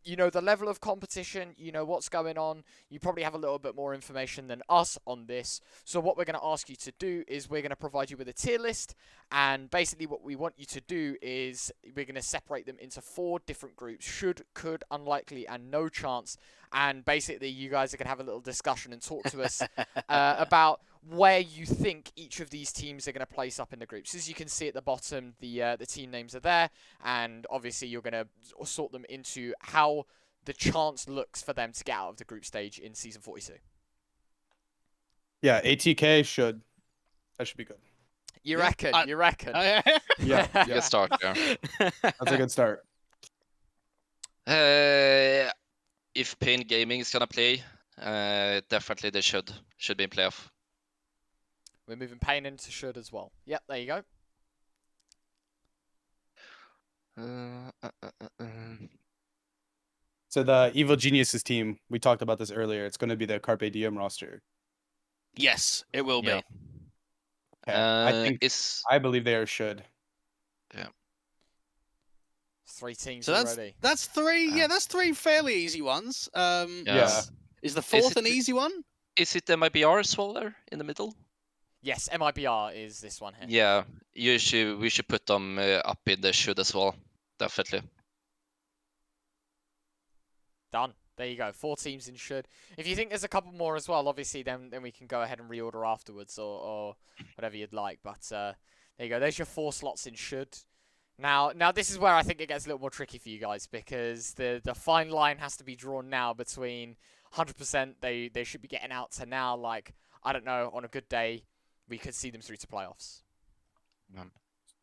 [SPEAKER 1] You know the level of competition, you know what's going on. You probably have a little bit more information than us on this. So what we're going to ask you to do is we're going to provide you with a tier list. And basically what we want you to do is we're going to separate them into 4 different groups. Should, could, unlikely, and no chance. And basically you guys are going to have a little discussion and talk to us about where you think each of these teams are going to place up in the groups. As you can see at the bottom, the team names are there, and obviously you're going to sort them into how the chance looks for them to get out of the group stage in Season 42.
[SPEAKER 2] Yeah, ATK should. That should be good.
[SPEAKER 1] You
[SPEAKER 4] Yeah,
[SPEAKER 1] reckon? You reckon?
[SPEAKER 2] Yeah,
[SPEAKER 3] Good start there.
[SPEAKER 2] that's a good start.
[SPEAKER 3] If Pain Gaming is gonna play, definitely they should be in playoff.
[SPEAKER 1] We're moving Pain into should as well. Yep, there you go.
[SPEAKER 2] So the Evil Geniuses team, we talked about this earlier. It's going to be the Carpe Diem roster.
[SPEAKER 4] Yes, it will be.
[SPEAKER 3] Yeah.
[SPEAKER 2] Okay. I believe they are should.
[SPEAKER 1] Three teams
[SPEAKER 4] So
[SPEAKER 1] already.
[SPEAKER 4] that's three. Yeah, that's three fairly easy ones.
[SPEAKER 2] Yeah.
[SPEAKER 4] Is the fourth an easy one?
[SPEAKER 3] Is it MIBR as well there in the middle?
[SPEAKER 1] Yes, MIBR is this one here.
[SPEAKER 3] Yeah, we should put them up in the should as well. Definitely.
[SPEAKER 1] Done. There you go. 4 teams in should. If you think there's a couple more as well, obviously then we can go ahead and reorder afterwards or whatever you'd like. But there you go. There's your 4 slots in should. Now this is where I think it gets a little more tricky for you guys, because the fine line has to be drawn now between 100% they should be getting out to now, like, I don't know, on a good day we could see them through to playoffs.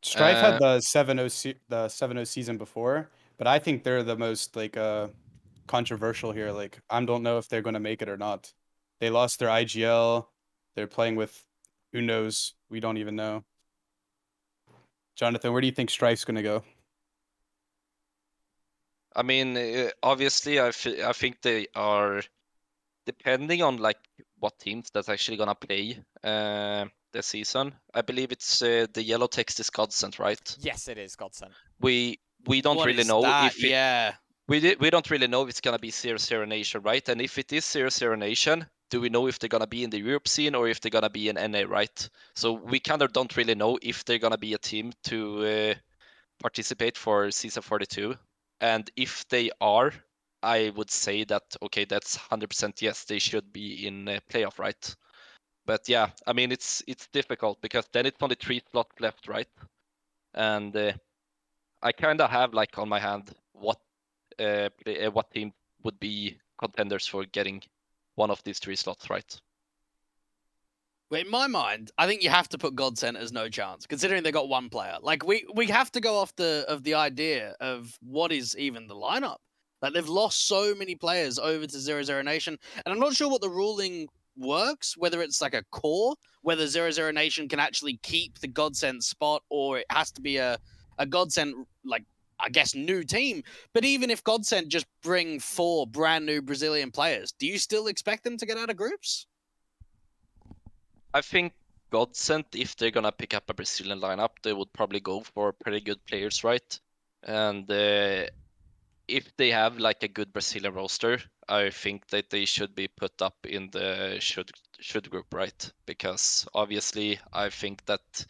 [SPEAKER 2] Strife had the 7-0 season before, but I think they're the most like controversial here. Like, I don't know if they're going to make it or not. They lost their IGL. They're playing with who knows. We don't even know. Jonathan, where do you think Strife's going to go?
[SPEAKER 3] I mean, obviously, I think they are, depending on like what teams that's actually gonna play this season. I believe it's the yellow text is Godsend, right?
[SPEAKER 1] Yes, it is Godsend.
[SPEAKER 3] We don't
[SPEAKER 4] What
[SPEAKER 3] really
[SPEAKER 4] is
[SPEAKER 3] know
[SPEAKER 4] that?
[SPEAKER 3] if it, we don't really know if it's gonna be 0-0 Nation, right? And if it is 0-0 Nation, do we know if they're gonna be in the Europe scene or if they're gonna be in NA, right? So we kind of don't really know if they're gonna be a team to participate for season 42. And if they are, I would say that, okay, that's 100% yes, they should be in playoff, right? But yeah, I mean, it's difficult because then it's only 3 slots left, right? And I kind of have like on my hand what team would be contenders for getting one of these 3 slots, right?
[SPEAKER 4] Well, in my mind, I think you have to put Godsend as no chance, considering they got 1 player. Like we have to go off the idea of what is even the lineup. Like, they've lost so many players over to 0-0 Nation, and I'm not sure what the ruling works, whether it's like a core, whether 0-0 Nation can actually keep the Godsend spot, or it has to be a Godsend, like, I guess, new team. But even if Godsend just bring 4 brand new Brazilian players, do you still expect them to get out of groups?
[SPEAKER 3] I think Godsend, if they're gonna pick up a Brazilian lineup, they would probably go for pretty good players, right? And if they have like a good Brazilian roster, I think that they should be put up in the should group, right? Because obviously, I think that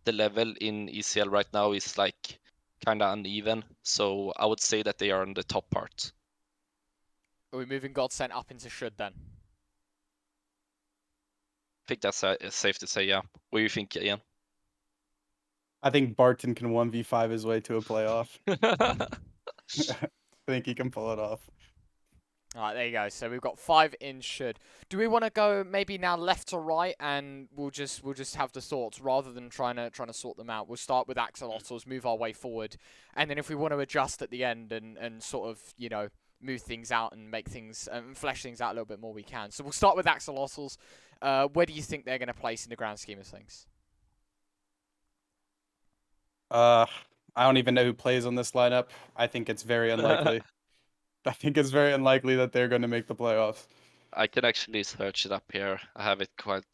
[SPEAKER 3] the level in ECL right now is like kind of uneven. So I would say that they are on the top part.
[SPEAKER 1] Are we moving Godsend up into should then?
[SPEAKER 3] I think that's safe to say, yeah. What do you think, Ian?
[SPEAKER 2] I think Barton can 1v5 his way to a playoff. I think he can pull it off.
[SPEAKER 1] All right, there you go. So we've got 5 in should. Do we want to go maybe now left to right, and we'll just have the thoughts rather than trying to sort them out? We'll start with axolotls, move our way forward, and then if we want to adjust at the end and sort of, you know, move things out and make things flesh things out a little bit more, we can. So we'll start with axolotls. Where do you think they're going to place in the grand scheme of things?
[SPEAKER 2] I don't even know who plays on this lineup. I think it's very unlikely. I think it's very unlikely that they're going to make the playoffs.
[SPEAKER 3] I can actually search it up here. I have it quite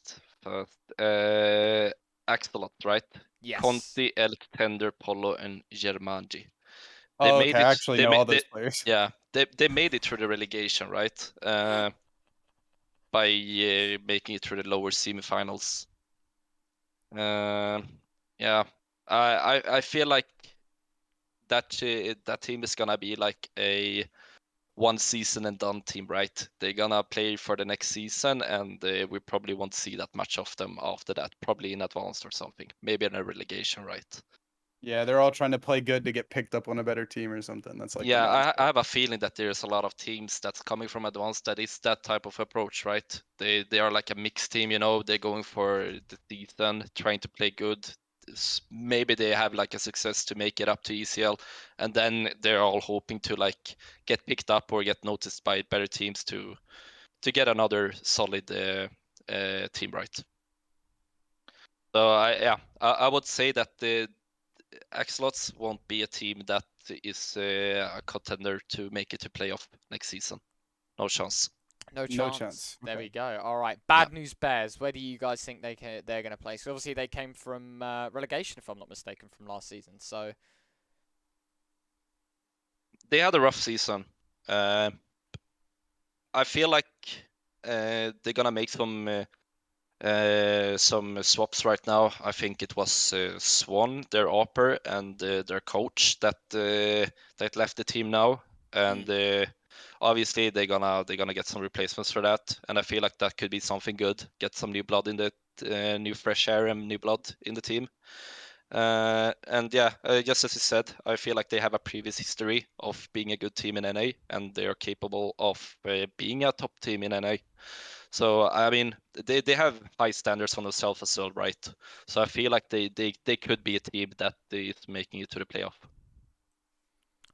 [SPEAKER 3] fast. Axolot, right?
[SPEAKER 1] Yes.
[SPEAKER 3] Conti, Elk, Tender, Polo, and Germangi.
[SPEAKER 2] Oh, okay. I actually know all those players.
[SPEAKER 3] Yeah, they made it through the relegation, right? By making it through the lower semifinals. Yeah, I feel like that team is gonna be like a one season and done team, right? They're gonna play for the next season, and we probably won't see that much of them after that. Probably in Advanced or something, maybe in a relegation, right?
[SPEAKER 2] Yeah, they're all trying to play good to get picked up on a better team or something. That's like the
[SPEAKER 3] Yeah,
[SPEAKER 2] mindset.
[SPEAKER 3] I have a feeling that there's a lot of teams that's coming from Advanced that is that type of approach, right? They are like a mixed team, you know. They're going for the season, trying to play good. Maybe they have like a success to make it up to ECL, and then they're all hoping to like get picked up or get noticed by better teams to get another solid team, right? So I would say that the Axolots won't be a team that is a contender to make it to playoff next season. No chance.
[SPEAKER 1] No chance.
[SPEAKER 2] No chance.
[SPEAKER 1] There
[SPEAKER 2] Okay.
[SPEAKER 1] we go. All right. Bad news bears. Where do you guys think they're going to play? So obviously they came from relegation, if I'm not mistaken, from last season. So
[SPEAKER 3] They had a rough season. I feel like they're gonna make some swaps right now. I think it was Swan, their upper, and their coach that left the team now, and obviously they're gonna get some replacements for that. And I feel like that could be something good. Get some new blood in the new fresh air and new blood in the team. And yeah, just as you said, I feel like they have a previous history of being a good team in NA, and they are capable of being a top team in NA. So I mean, they have high standards on themselves as well, right? So I feel like they could be a team that is making it to the playoff.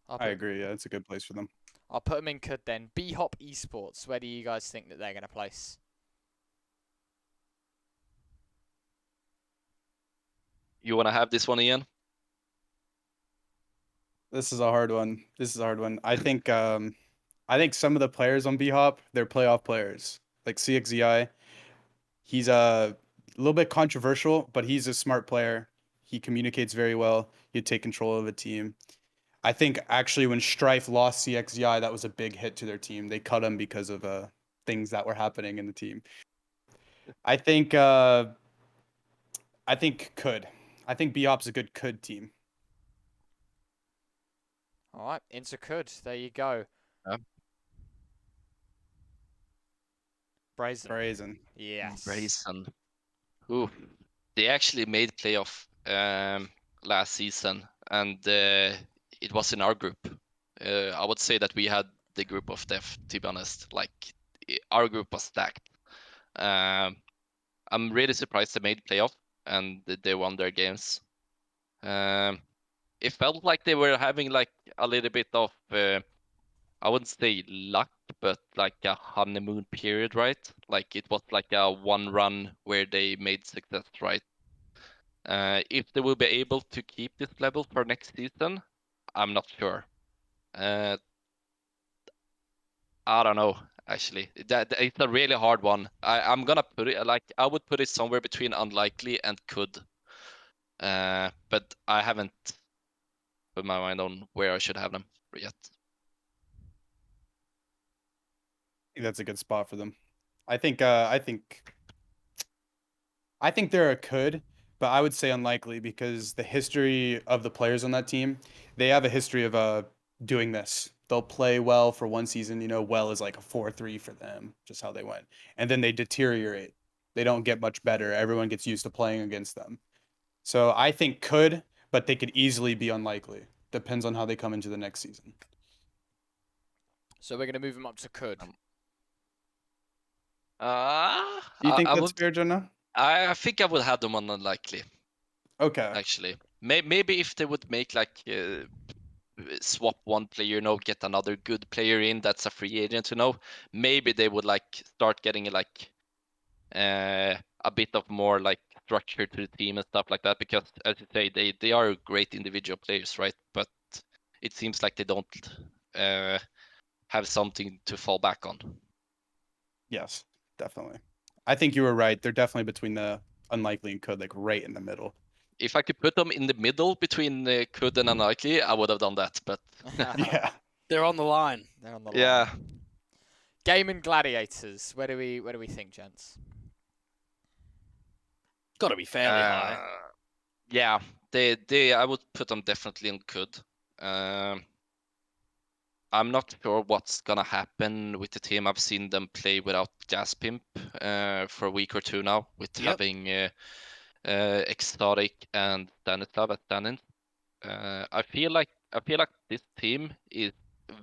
[SPEAKER 2] I agree. Yeah, it's a good place for them.
[SPEAKER 1] I'll put them in could then. B-Hop Esports. Where do you guys think that they're going to place?
[SPEAKER 3] You want to have this one, Ian?
[SPEAKER 2] This is a hard one. I think some of the players on B-Hop, they're playoff players. Like CXZI, he's a little bit controversial, but he's a smart player. He communicates very well. He'd take control of a team. I think actually when Strife lost CXZI, that was a big hit to their team. They cut him because of things that were happening in the team. I think could. I think B-Hop's a good could team.
[SPEAKER 1] All right, into could. There you go.
[SPEAKER 3] Yeah.
[SPEAKER 1] Brazen. Yes.
[SPEAKER 3] Brazen. Ooh, they actually made playoff last season, and it was in our group. I would say that we had the group of death, to be honest. Like, our group was stacked. I'm really surprised they made playoff and they won their games. It felt like they were having like a little bit of, I wouldn't say luck, but like a honeymoon period, right? Like it was like a one run where they made success, right? If they will be able to keep this level for next season, I'm not sure. I don't know, actually. That it's a really hard one. I'm gonna put it like I would put it somewhere between unlikely and could. But I haven't put my mind on where I should have them yet.
[SPEAKER 2] I think that's a good spot for them. I think they're a could, but I would say unlikely because the history of the players on that team, they have a history of doing this. They'll play well for one season, well is like a 4-3 for them, just how they went. And then they deteriorate. They don't get much better. Everyone gets used to playing against them. So I think could, but they could easily be unlikely. Depends on how they come into the next season.
[SPEAKER 1] So we're going to move them up to could.
[SPEAKER 2] Do you think that's fair, Jonah?
[SPEAKER 3] I think I would have them on unlikely.
[SPEAKER 2] Okay.
[SPEAKER 3] Actually, maybe if they would make like swap one player, get another good player in that's a free agent, maybe they would like start getting like a bit of more like structure to the team and stuff like that. Because as you say, they are great individual players, right? But it seems like they don't have something to fall back on.
[SPEAKER 2] Yes, definitely. I think you were right. They're definitely between the unlikely and could, like right in the middle.
[SPEAKER 3] If I could put them in the middle between could and unlikely, I would have done that. But
[SPEAKER 2] yeah,
[SPEAKER 4] They're on the line.
[SPEAKER 1] They're on the line.
[SPEAKER 3] yeah.
[SPEAKER 1] Gaming Gladiators. Where do we think, gents?
[SPEAKER 4] Got to be fairly high.
[SPEAKER 3] Yeah, they I would put them definitely in could. I'm not sure what's gonna happen with the team. I've seen them play without Jaspimp for a week or two now, with having Exotic and Stanislav as stand-ins. I feel like this team is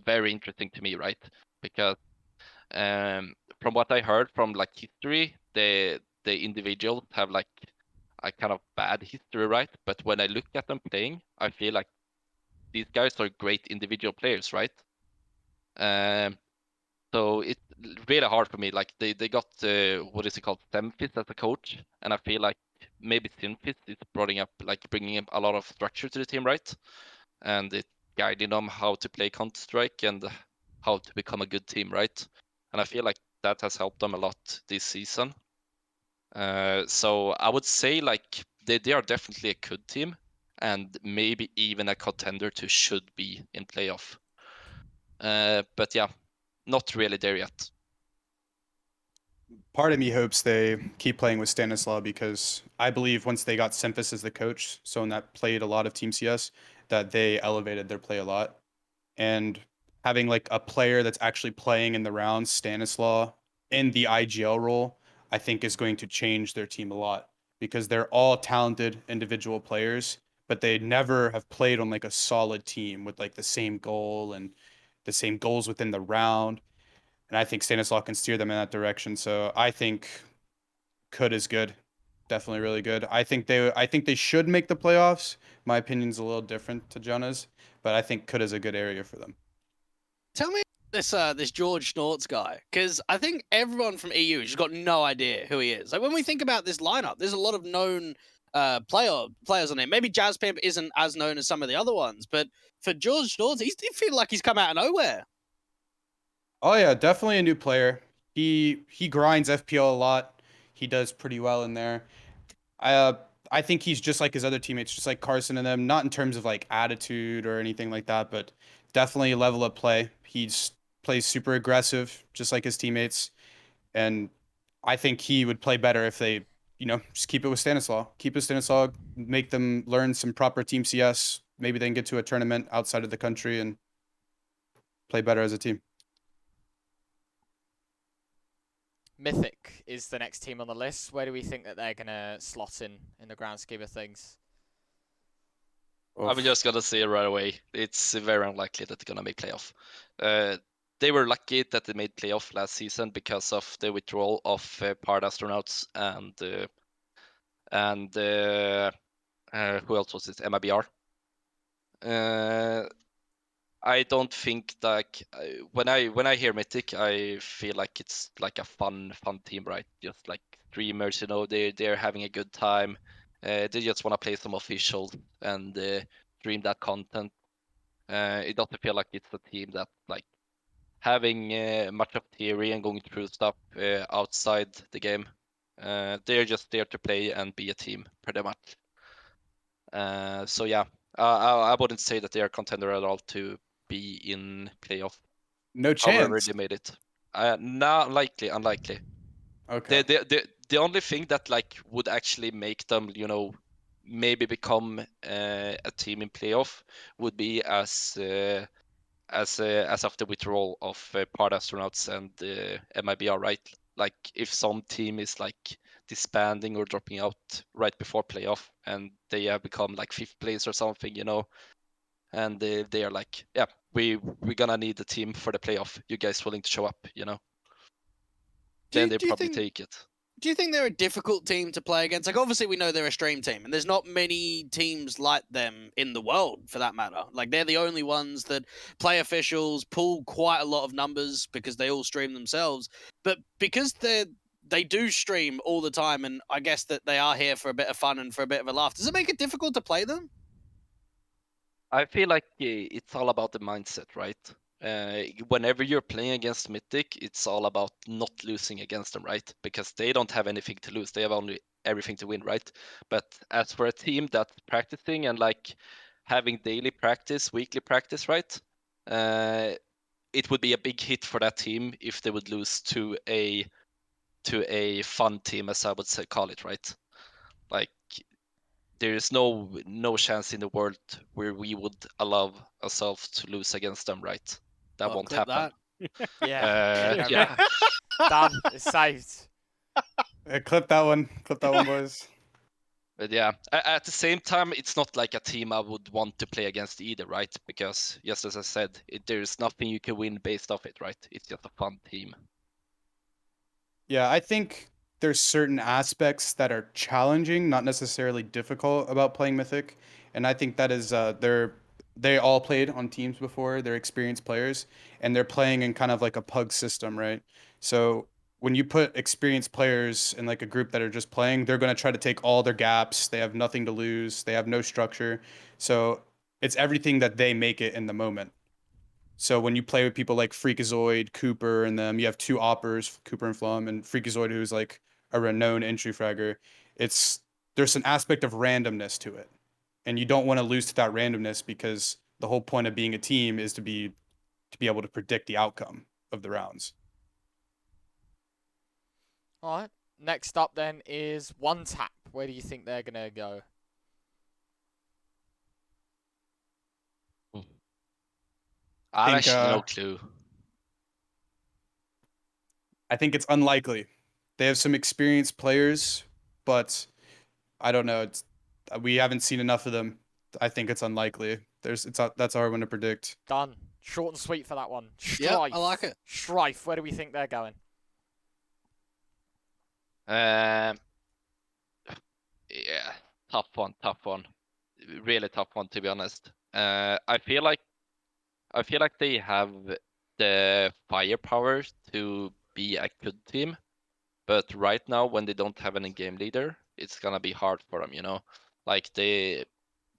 [SPEAKER 3] very interesting to me, right? Because from what I heard from like history, the individuals have like a kind of bad history, right? But when I look at them playing, I feel like these guys are great individual players, right? So it's really hard for me. Like they got what is it called, Semfis as a coach, and I feel like maybe Synfis is bringing up a lot of structure to the team, right? And it guiding them how to play Counter-Strike and how to become a good team, right? And I feel like that has helped them a lot this season. So I would say like they are definitely a good team, and maybe even a contender to should be in playoff. But yeah, not really there yet.
[SPEAKER 2] Part of me hopes they keep playing with Stanislav because I believe once they got Semfis as the coach, someone that played a lot of Team CS, that they elevated their play a lot. And having like a player that's actually playing in the rounds, Stanislav, in the IGL role, I think is going to change their team a lot because they're all talented individual players, but they never have played on like a solid team with like the same goal and the same goals within the round. And I think Stanislav can steer them in that direction. So I think Kud is good. Definitely really good. I think they should make the playoffs. My opinion's a little different to Jonah's, but I think Kud is a good area for them.
[SPEAKER 4] Tell me this George Snorts guy, because I think everyone from EU has got no idea who he is. Like when we think about this lineup, there's a lot of known players on there. Maybe Jaspimp isn't as known as some of the other ones, but for George Snorts, he feel like he's come out of nowhere.
[SPEAKER 2] Oh yeah, definitely a new player. He grinds FPL a lot. He does pretty well in there. I think he's just like his other teammates, just like Carson and them, not in terms of like attitude or anything like that, but definitely level up play. He's plays super aggressive, just like his teammates. And I think he would play better if they, just keep it with Stanislav. Keep it with Stanislav, make them learn some proper team CS. Maybe they can get to a tournament outside of the country and play better as a team.
[SPEAKER 1] Mythic is the next team on the list. Where do we think that they're going to slot in the grand scheme of things?
[SPEAKER 3] I'm just gonna say right away, it's very unlikely that they're gonna make playoff. They were lucky that they made playoff last season because of the withdrawal of Part Astronauts and who else was it? MIBR. I don't think like when I hear Mythic, I feel like it's like a fun team, right? Just like streamers, they're having a good time. They just want to play some officials and stream that content. It doesn't feel like it's a team that like having much of theory and going through stuff outside the game. They're just there to play and be a team, pretty much. So yeah, I wouldn't say that they are contender at all to be in playoff.
[SPEAKER 2] No chance.
[SPEAKER 3] However, they made it. No, unlikely.
[SPEAKER 2] Okay.
[SPEAKER 3] The only thing that like would actually make them, maybe become a team in playoff would be as of the withdrawal of Part Astronauts and MIBR, right? Like if some team is like disbanding or dropping out right before playoff and they have become like 5th place or something, and they are like, yeah, we're gonna need a team for the playoff. You guys willing to show up, Then they probably take it.
[SPEAKER 4] Do you think they're a difficult team to play against? Like, obviously, we know they're a stream team, and there's not many teams like them in the world, for that matter. Like, they're the only ones that play officials, pull quite a lot of numbers because they all stream themselves. But because they do stream all the time, and I guess that they are here for a bit of fun and for a bit of a laugh, does it make it difficult to play them?
[SPEAKER 3] I feel like it's all about the mindset, right? Whenever you're playing against Mythic, it's all about not losing against them, right? Because they don't have anything to lose; they have only everything to win, right? But as for a team that's practicing and like having daily practice, weekly practice, right? It would be a big hit for that team if they would lose to a fun team, as I would call it, right? Like there is no chance in the world where we would allow ourselves to lose against them, right? that
[SPEAKER 4] Oh,
[SPEAKER 3] won't
[SPEAKER 4] clip
[SPEAKER 3] happen.
[SPEAKER 1] Yeah.
[SPEAKER 3] Yeah.
[SPEAKER 1] Done. It's saved.
[SPEAKER 2] Clip that one. Clip that one, boys.
[SPEAKER 3] But yeah, at the same time, it's not like a team I would want to play against either, right? Because just as I said, there's nothing you can win based off it, right? It's just a fun team.
[SPEAKER 2] Yeah, I think there's certain aspects that are challenging, not necessarily difficult about playing Mythic, and I think that is they all played on teams before. They're experienced players, and they're playing in kind of like a pug system, right? So when you put experienced players in like a group that are just playing, they're going to try to take all their gaps. They have nothing to lose. They have no structure. So it's everything that they make it in the moment. So when you play with people like Freakazoid, Cooper, and them, you have two oppers, Cooper and Flum, and Freakazoid, who's like a renowned entry fragger. There's an aspect of randomness to it, and you don't want to lose to that randomness because the whole point of being a team is to be able to predict the outcome of the rounds.
[SPEAKER 1] All right. Next up then is One Tap. Where do you think they're gonna go?
[SPEAKER 3] I have
[SPEAKER 2] think,
[SPEAKER 3] actually no clue.
[SPEAKER 2] I think it's unlikely. They have some experienced players, but I don't know. We haven't seen enough of them. I think it's unlikely. That's a hard one to predict.
[SPEAKER 1] Done. Short and sweet for that one.
[SPEAKER 4] Yeah,
[SPEAKER 1] Strife.
[SPEAKER 4] I like it.
[SPEAKER 1] Strife. Where do we think they're going?
[SPEAKER 3] Yeah, tough one. Really tough one, to be honest. I feel like they have the firepower to be a good team, but right now when they don't have any game leader, it's gonna be hard for them. Like they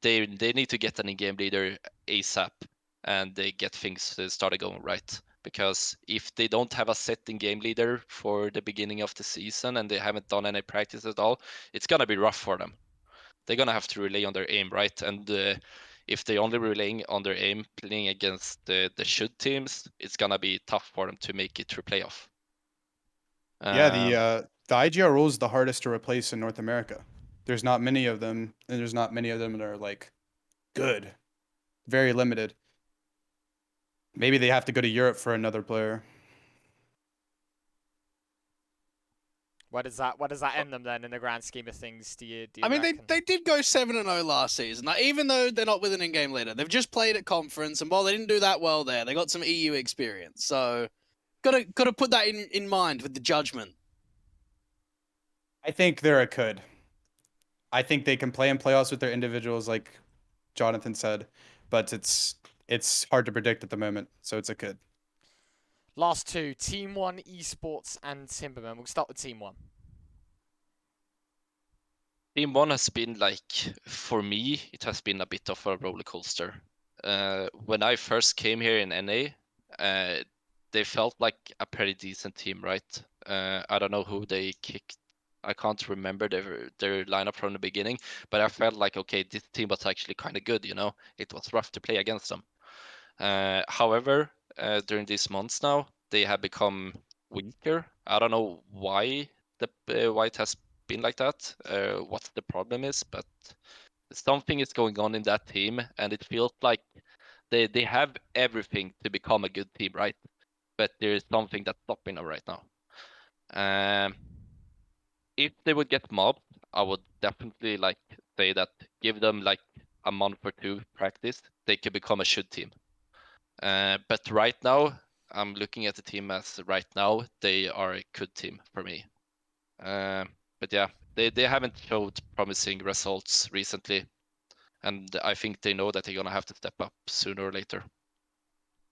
[SPEAKER 3] need to get an in-game leader ASAP, and they get things started going right. Because if they don't have a set in-game leader for the beginning of the season and they haven't done any practice at all, it's gonna be rough for them. They're gonna have to rely on their aim, right? And if they only relying on their aim playing against the should teams, it's gonna be tough for them to make it through playoff.
[SPEAKER 2] Yeah, the IGR rule is the hardest to replace in North America. There's not many of them, and there's not many of them that are like good. Very limited. Maybe they have to go to Europe for another player.
[SPEAKER 1] Where does that end them then in the grand scheme of things? Do you
[SPEAKER 4] I mean,
[SPEAKER 1] reckon?
[SPEAKER 4] they did go 7-0 last season. Like, even though they're not with an in-game leader, they've just played at conference, and while they didn't do that well there, they got some EU experience. So, gotta put that in mind with the judgment.
[SPEAKER 2] I think they're a could. I think they can play in playoffs with their individuals, like Jonathan said, but it's hard to predict at the moment. So it's a could.
[SPEAKER 1] Last two, Team 1 Esports and Timberman. We'll start with Team 1.
[SPEAKER 3] Team 1 has been like, for me, it has been a bit of a roller coaster. When I first came here in NA, they felt like a pretty decent team, right? I don't know who they kicked. I can't remember their lineup from the beginning, but I felt like, okay, this team was actually kind of good, It was rough to play against them. However, during these months now, they have become weaker. I don't know why why it has been like that, what the problem is, but something is going on in that team, and it feels like they have everything to become a good team, right? But there is something that's stopping them right now. If they would get mobbed, I would definitely say that give them like a month or two practice, they could become a should team. But right now, I'm looking at the team as right now they are a good team for me. But yeah, they haven't showed promising results recently, and I think they know that they're gonna have to step up sooner or later.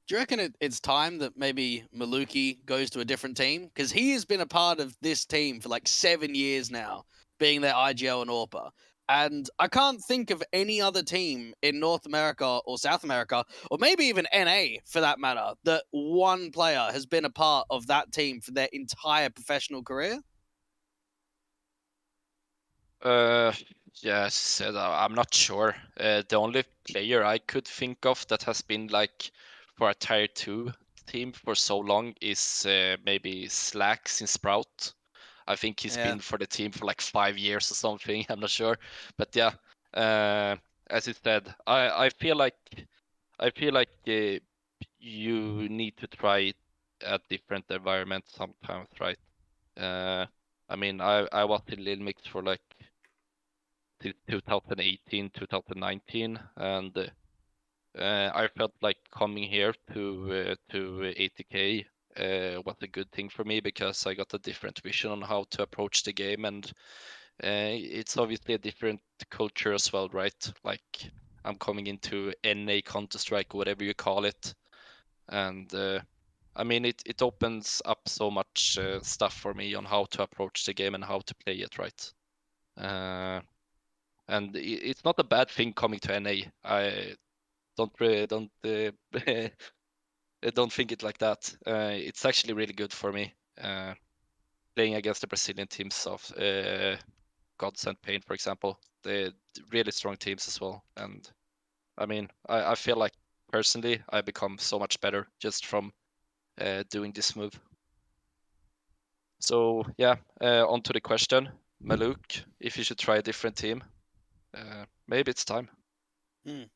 [SPEAKER 4] Do you reckon it's time that maybe Maluki goes to a different team? Because he has been a part of this team for like 7 years now, being their IGL and AWPA. And I can't think of any other team in North America or South America, or maybe even NA for that matter, that one player has been a part of that team for their entire professional career.
[SPEAKER 3] Yes, I'm not sure. The only player I could think of that has been like for a tier 2 team for so long is maybe Slacks in Sprout. I think he's been for the team for like 5 years or something. I'm not sure, but yeah. As you said, I feel like you need to try a different environment sometimes, right? I mean, I was in Little Mix for like 2018, 2019, and I felt like coming here to 80K was a good thing for me because I got a different vision on how to approach the game, and it's obviously a different culture as well, right? Like I'm coming into NA Counter-Strike, whatever you call it, and I mean it opens up so much stuff for me on how to approach the game and how to play it, right? And it's not a bad thing coming to NA. I don't don't think it like that. It's actually really good for me playing against the Brazilian teams of Gods and Pain, for example. They're really strong teams as well. And I mean, I feel like personally I become so much better just from doing this move. So yeah, on to the question, Maluk, if you should try a different team, maybe it's time.
[SPEAKER 4] I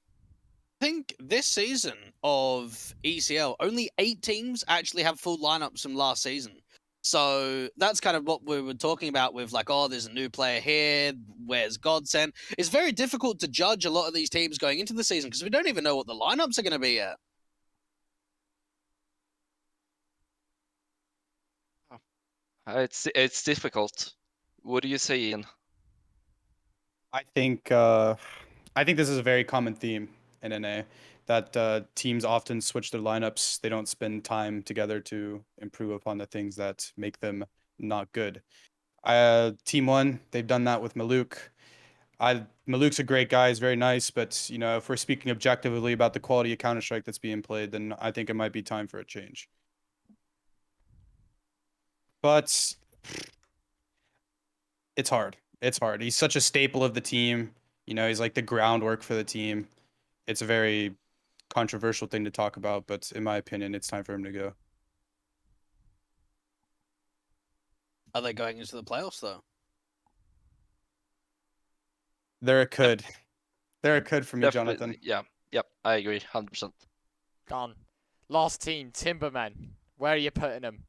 [SPEAKER 4] think this season of ECL, only 8 teams actually have full lineups from last season. So that's kind of what we were talking about with like, oh, there's a new player here, where's Godsend? It's very difficult to judge a lot of these teams going into the season because we don't even know what the lineups are going to be yet.
[SPEAKER 3] It's difficult. What do you say, Ian?
[SPEAKER 2] I think this is a very common theme in NA that teams often switch their lineups. They don't spend time together to improve upon the things that make them not good. Team One, they've done that with Maluk. Maluk's a great guy. He's very nice, but you know, if we're speaking objectively about the quality of Counter-Strike that's being played, then I think it might be time for a change. But it's hard. It's hard. He's such a staple of the team. You know, he's like the groundwork for the team. It's a very controversial thing to talk about, but in my opinion, it's time for him to go.
[SPEAKER 4] Are they going into the playoffs though?
[SPEAKER 2] They're a could. They're a could for me,
[SPEAKER 3] Definitely,
[SPEAKER 2] Jonathan.
[SPEAKER 3] yeah, yep, I agree, 100%.
[SPEAKER 1] Done. Last team, Timbermen. Where are you putting them?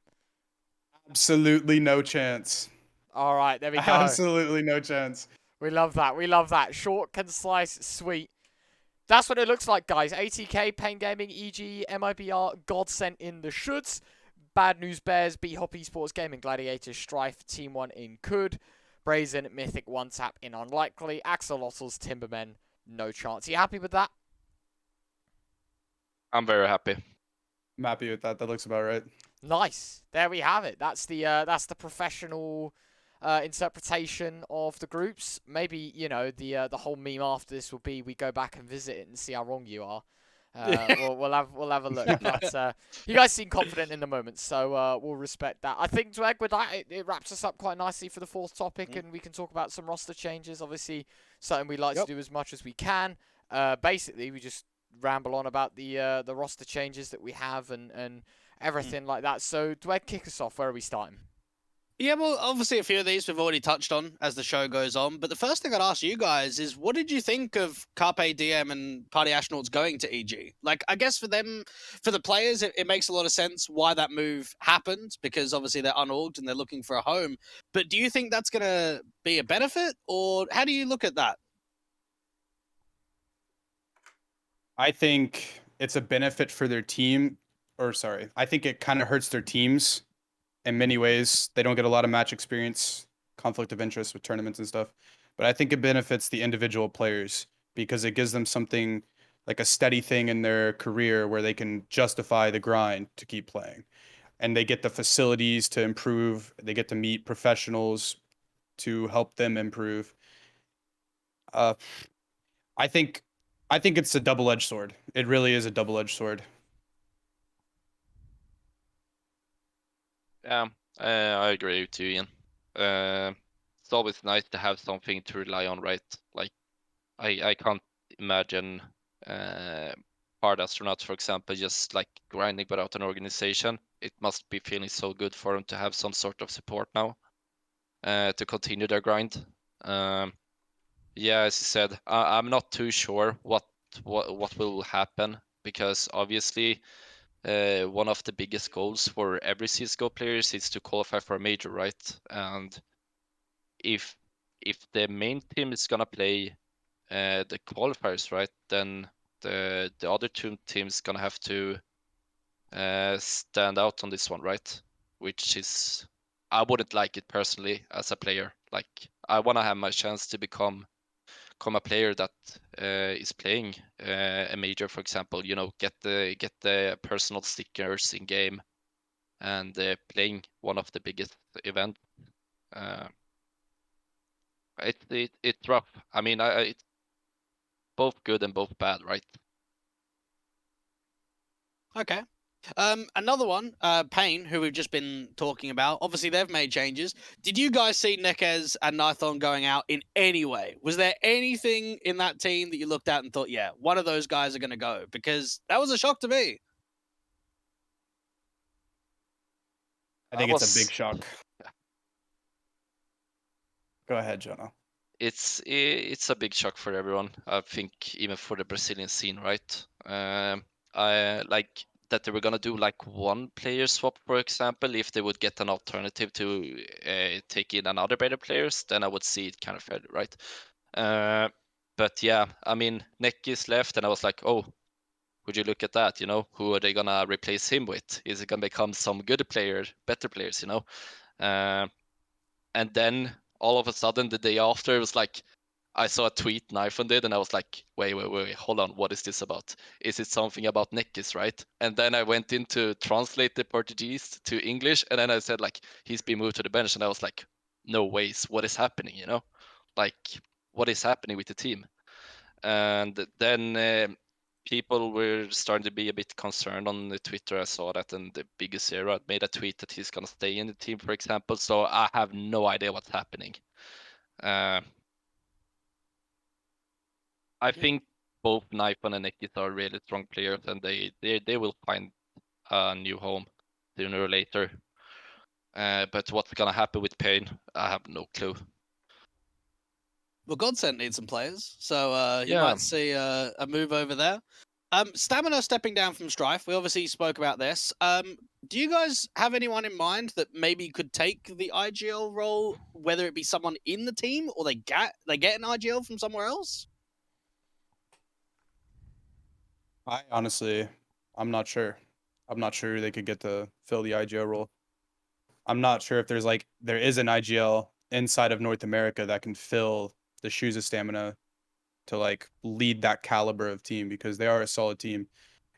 [SPEAKER 2] Absolutely no chance.
[SPEAKER 1] All right, there we go.
[SPEAKER 2] Absolutely no chance.
[SPEAKER 1] We love that. We love that. Short, concise, sweet. That's what it looks like, guys. ATK, Pain Gaming, EG, MIBR, Godsend in the shoulds. Bad News Bears, B-Hop Esports Gaming, Gladiators, Strife, Team 1 in could. Brazen, Mythic, One Tap in unlikely. Axolotls, Timbermen, no chance. Are you happy with that?
[SPEAKER 3] I'm very happy.
[SPEAKER 2] I'm happy with that. That looks about right.
[SPEAKER 1] Nice. There we have it. That's the professional interpretation of the groups. Maybe, you know, the whole meme after this will be we go back and visit it and see how wrong you are. We'll have a look. But you guys seem confident in the moment, so we'll respect that. I think, Dweg, with that, it wraps us up quite nicely for the fourth topic, and we can talk about some roster changes. Obviously, something we like to do as much as we can. Basically, we just ramble on about the roster changes that we have and everything like that. So, Dweg, kick us off. Where are we starting?
[SPEAKER 4] Yeah, well, obviously a few of these we've already touched on as the show goes on, but the first thing I'd ask you guys is what did you think of Carpe Diem and Party Astronauts going to EG? Like, I guess for them, for the players, it makes a lot of sense why that move happened, because obviously they're unorged and they're looking for a home. But do you think that's going to be a benefit, or how do you look at that?
[SPEAKER 2] I think it's a benefit for their team, I think it kind of hurts their teams in many ways. They don't get a lot of match experience, conflict of interest with tournaments and stuff. But I think it benefits the individual players because it gives them something like a steady thing in their career where they can justify the grind to keep playing. And they get the facilities to improve. They get to meet professionals to help them improve. I think it's a double-edged sword. It really is a double-edged sword.
[SPEAKER 3] Yeah, I agree with you, Ian. It's always nice to have something to rely on, right? Like, I can't imagine hard astronauts, for example, just like grinding without an organization. It must be feeling so good for them to have some sort of support now to continue their grind. Yeah, as you said, I'm not too sure what will happen because obviously one of the biggest goals for every CS:GO players is to qualify for a major, right? And if the main team is gonna play the qualifiers, right, then the other two teams gonna have to stand out on this one, right? Which is, I wouldn't like it personally as a player. Like, I want to have my chance to become a player that is playing a major, for example. You know, get the personal stickers in game and playing one of the biggest events. It's rough. I mean, it's both good and both bad, right?
[SPEAKER 4] Okay. Another one, Payne, who we've just been talking about. Obviously, they've made changes. Did you guys see Nekez and Nithon going out in any way? Was there anything in that team that you looked at and thought, yeah, one of those guys are going to go? Because that was a shock to me.
[SPEAKER 2] I think it's a big shock. Go ahead, Jonah.
[SPEAKER 3] It's a big shock for everyone. I think even for the Brazilian scene, right? I like that they were gonna do like one player swap, for example. If they would get an alternative to take in another better players, then I would see it kind of fair, right? But yeah, I mean, Nekis left, and I was like, oh, would you look at that? You know, who are they gonna replace him with? Is it gonna become some good player, better players? You know, and then all of a sudden the day after, it was like I saw a tweet Nifon did, and I was like, wait, hold on, what is this about? Is it something about Nekis, right? And then I went in to translate the Portuguese to English, and then I said like, he's been moved to the bench, and I was like, no ways, what is happening? You know, like, what is happening with the team? And then people were starting to be a bit concerned on the Twitter. I saw that, and the biggest ESEA made a tweet that he's gonna stay in the team, for example. So I have no idea what's happening. I think both Nifon and Nekis are really strong players, and they will find a new home sooner or later. But what's gonna happen with Payne, I have no clue.
[SPEAKER 4] Well, Godsend needs some players, so you
[SPEAKER 3] Yeah.
[SPEAKER 4] might see a move over there. Stamina stepping down from Strife. We obviously spoke about this. Do you guys have anyone in mind that maybe could take the IGL role, whether it be someone in the team or they get an IGL from somewhere else?
[SPEAKER 2] I'm not sure. I'm not sure they could get to fill the IGL role. I'm not sure if there is an IGL inside of North America that can fill the shoes of Stamina to like lead that caliber of team, because they are a solid team.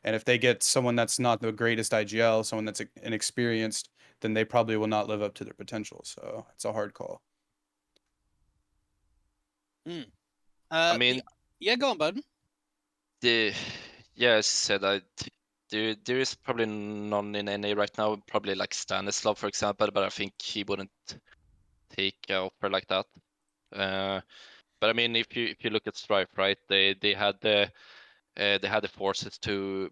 [SPEAKER 2] And if they get someone that's not the greatest IGL, someone that's inexperienced, then they probably will not live up to their potential. So it's a hard call.
[SPEAKER 3] I mean,
[SPEAKER 4] yeah, go on, Bowden.
[SPEAKER 3] Yeah, as you said, there is probably none in NA right now. Probably like Stanislav, for example, but I think he wouldn't take an offer like that. But I mean, if you look at Strife, right? They had the forces to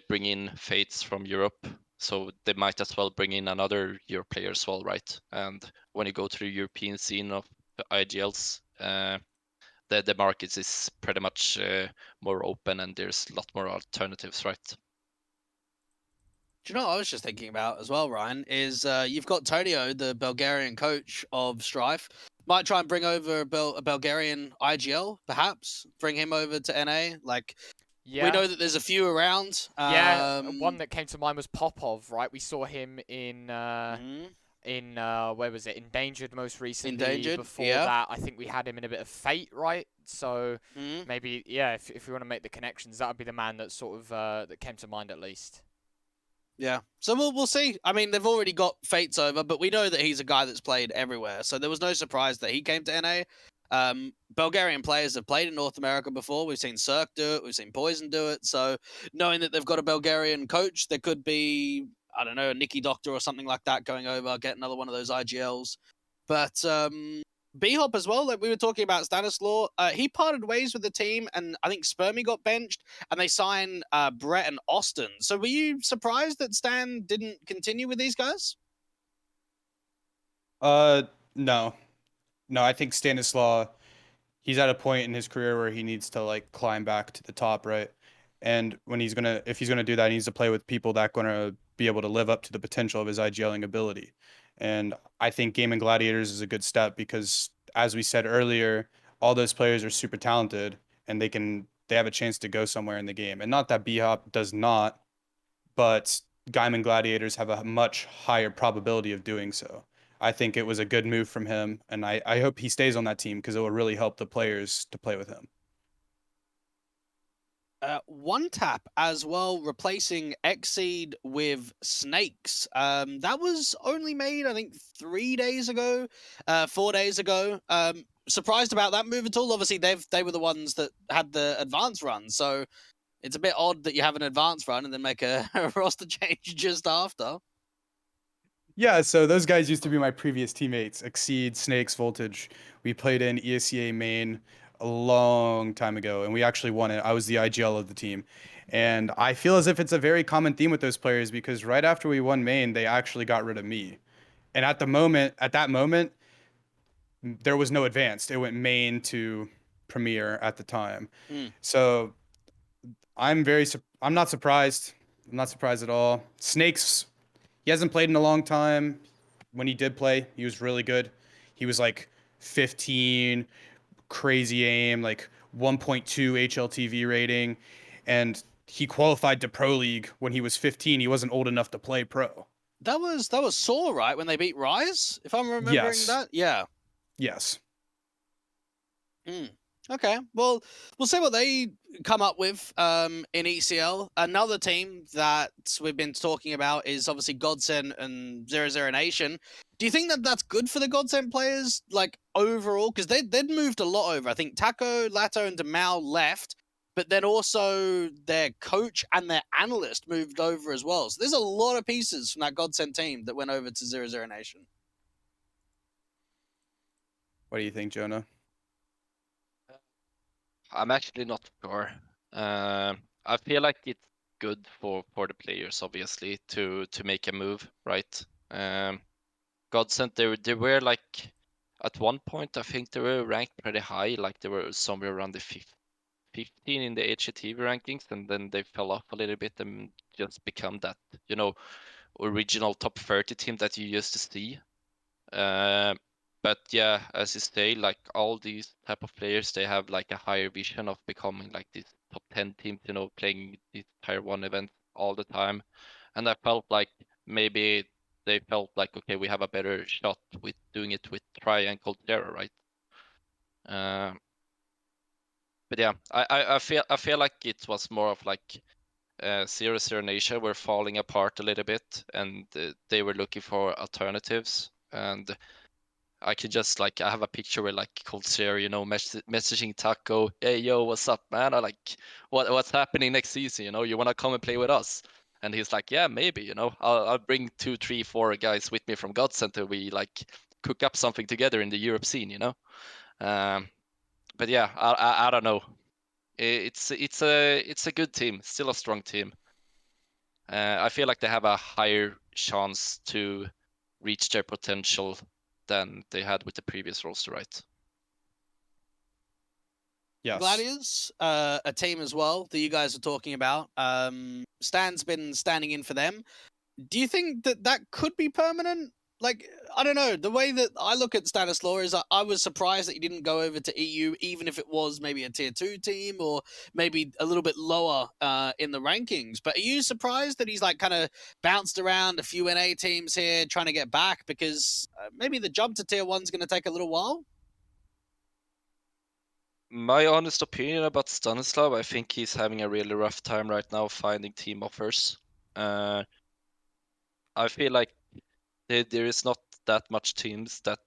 [SPEAKER 3] bring in Fates from Europe, so they might as well bring in another Euro player as well, right? And when you go to the European scene of the IGLs, the market is pretty much more open, and there's a lot more alternatives, right?
[SPEAKER 4] Do you know what I was just thinking about as well, Ryan? Is you've got Tonio, the Bulgarian coach of Strife, might try and bring over a Bulgarian IGL, perhaps bring him over to NA. Like,
[SPEAKER 1] Yeah.
[SPEAKER 4] we know that there's a few around.
[SPEAKER 1] One that came to mind was Popov, right? We saw him in where was it? Endangered most recently.
[SPEAKER 4] Endangered,
[SPEAKER 1] Before
[SPEAKER 4] yeah.
[SPEAKER 1] that, I think we had him in a bit of Fate, right? So maybe, yeah, if we want to make the connections, that would be the man that sort of that came to mind at least.
[SPEAKER 4] Yeah, so we'll see. I mean, they've already got Fates over, but we know that he's a guy that's played everywhere, so there was no surprise that he came to NA. Bulgarian players have played in North America before. We've seen Cirque do it. We've seen Poison do it. So knowing that they've got a Bulgarian coach, there could be, I don't know, a Nicky Doctor or something like that going over, get another one of those IGLs. But B-Hop as well, like we were talking about Stanislaw, he parted ways with the team, and I think Spermy got benched, and they signed Brett and Austin. So were you surprised that Stan didn't continue with these guys?
[SPEAKER 2] No. I think Stanislaw, he's at a point in his career where he needs to like climb back to the top, right? And if he's gonna do that, he needs to play with people that gonna be able to live up to the potential of his IGLing ability. And I think Gaming Gladiators is a good step because, as we said earlier, all those players are super talented and they have a chance to go somewhere in the game. And not that B-Hop does not, but Gaming Gladiators have a much higher probability of doing so. I think it was a good move from him, and I hope he stays on that team because it will really help the players to play with him.
[SPEAKER 4] One tap as well, replacing Xseed with Snakes. That was only made, I think, 3 days ago, 4 days ago. Surprised about that move at all? Obviously, they were the ones that had the advance run, so it's a bit odd that you have an advance run and then make a roster change just after.
[SPEAKER 2] Yeah, so those guys used to be my previous teammates, Exceed, Snakes, Voltage. We played in ESEA main a long time ago, and we actually won it. I was the IGL of the team. And I feel as if it's a very common theme with those players because right after we won main, they actually got rid of me. And at that moment, there was no advanced. It went main to Premier at the time. So I'm not surprised. I'm not surprised at all. Snakes, he hasn't played in a long time. When he did play, he was really good. He was like 15, crazy aim, like 1.2 HLTV rating, and he qualified to Pro League when he was 15. He wasn't old enough to play pro.
[SPEAKER 4] That was Saw, right, when they beat Rise, if I'm remembering
[SPEAKER 2] Yes.
[SPEAKER 4] that? Yeah.
[SPEAKER 2] Yes.
[SPEAKER 4] Okay, well, we'll see what they come up with in ECL. Another team that we've been talking about is obviously Godsend and 00 Nation. Do you think that that's good for the Godsend players, like, overall? Because they'd moved a lot over. I think Taco, Lato, and Demau left, but then also their coach and their analyst moved over as well. So there's a lot of pieces from that Godsend team that went over to 00 Nation.
[SPEAKER 2] What do you think, Jonah?
[SPEAKER 3] I'm actually not sure. I feel like it's good for the players, obviously, to make a move, right? Godsend, they were like at one point, I think they were ranked pretty high, like they were somewhere around the 15 in the HATV rankings, and then they fell off a little bit and just become that, original top 30 team that you used to see. But yeah, as you say, like all these type of players, they have like a higher vision of becoming like these top 10 teams, playing these tier 1 events all the time. And I felt like maybe they felt like, okay, we have a better shot with doing it with Tri and Coldzera, right? But yeah, I feel like it was more of like 00 Nation were falling apart a little bit, and they were looking for alternatives. And I could just I have a picture where like Coldzera, messaging Taco, hey yo, what's up, man? I like what's happening next season? You wanna come and play with us? And he's like, yeah, maybe. I'll bring 2, 3, 4 guys with me from God Center. We like cook up something together in the Europe scene, But yeah, I don't know. It's a good team, still a strong team. I feel like they have a higher chance to reach their potential than they had with the previous roster, right?
[SPEAKER 2] Yes.
[SPEAKER 4] Gladiators, a team as well that you guys are talking about. Stan's been standing in for them. Do you think that could be permanent? Like, I don't know. The way that I look at Stanislaw is I was surprised that he didn't go over to EU, even if it was maybe a tier 2 team or maybe a little bit lower in the rankings. But are you surprised that he's like kind of bounced around a few NA teams here trying to get back? Because maybe the jump to tier 1 is going to take a little while?
[SPEAKER 3] My honest opinion about Stanislav, I think he's having a really rough time right now finding team offers. I feel like there is not that much teams that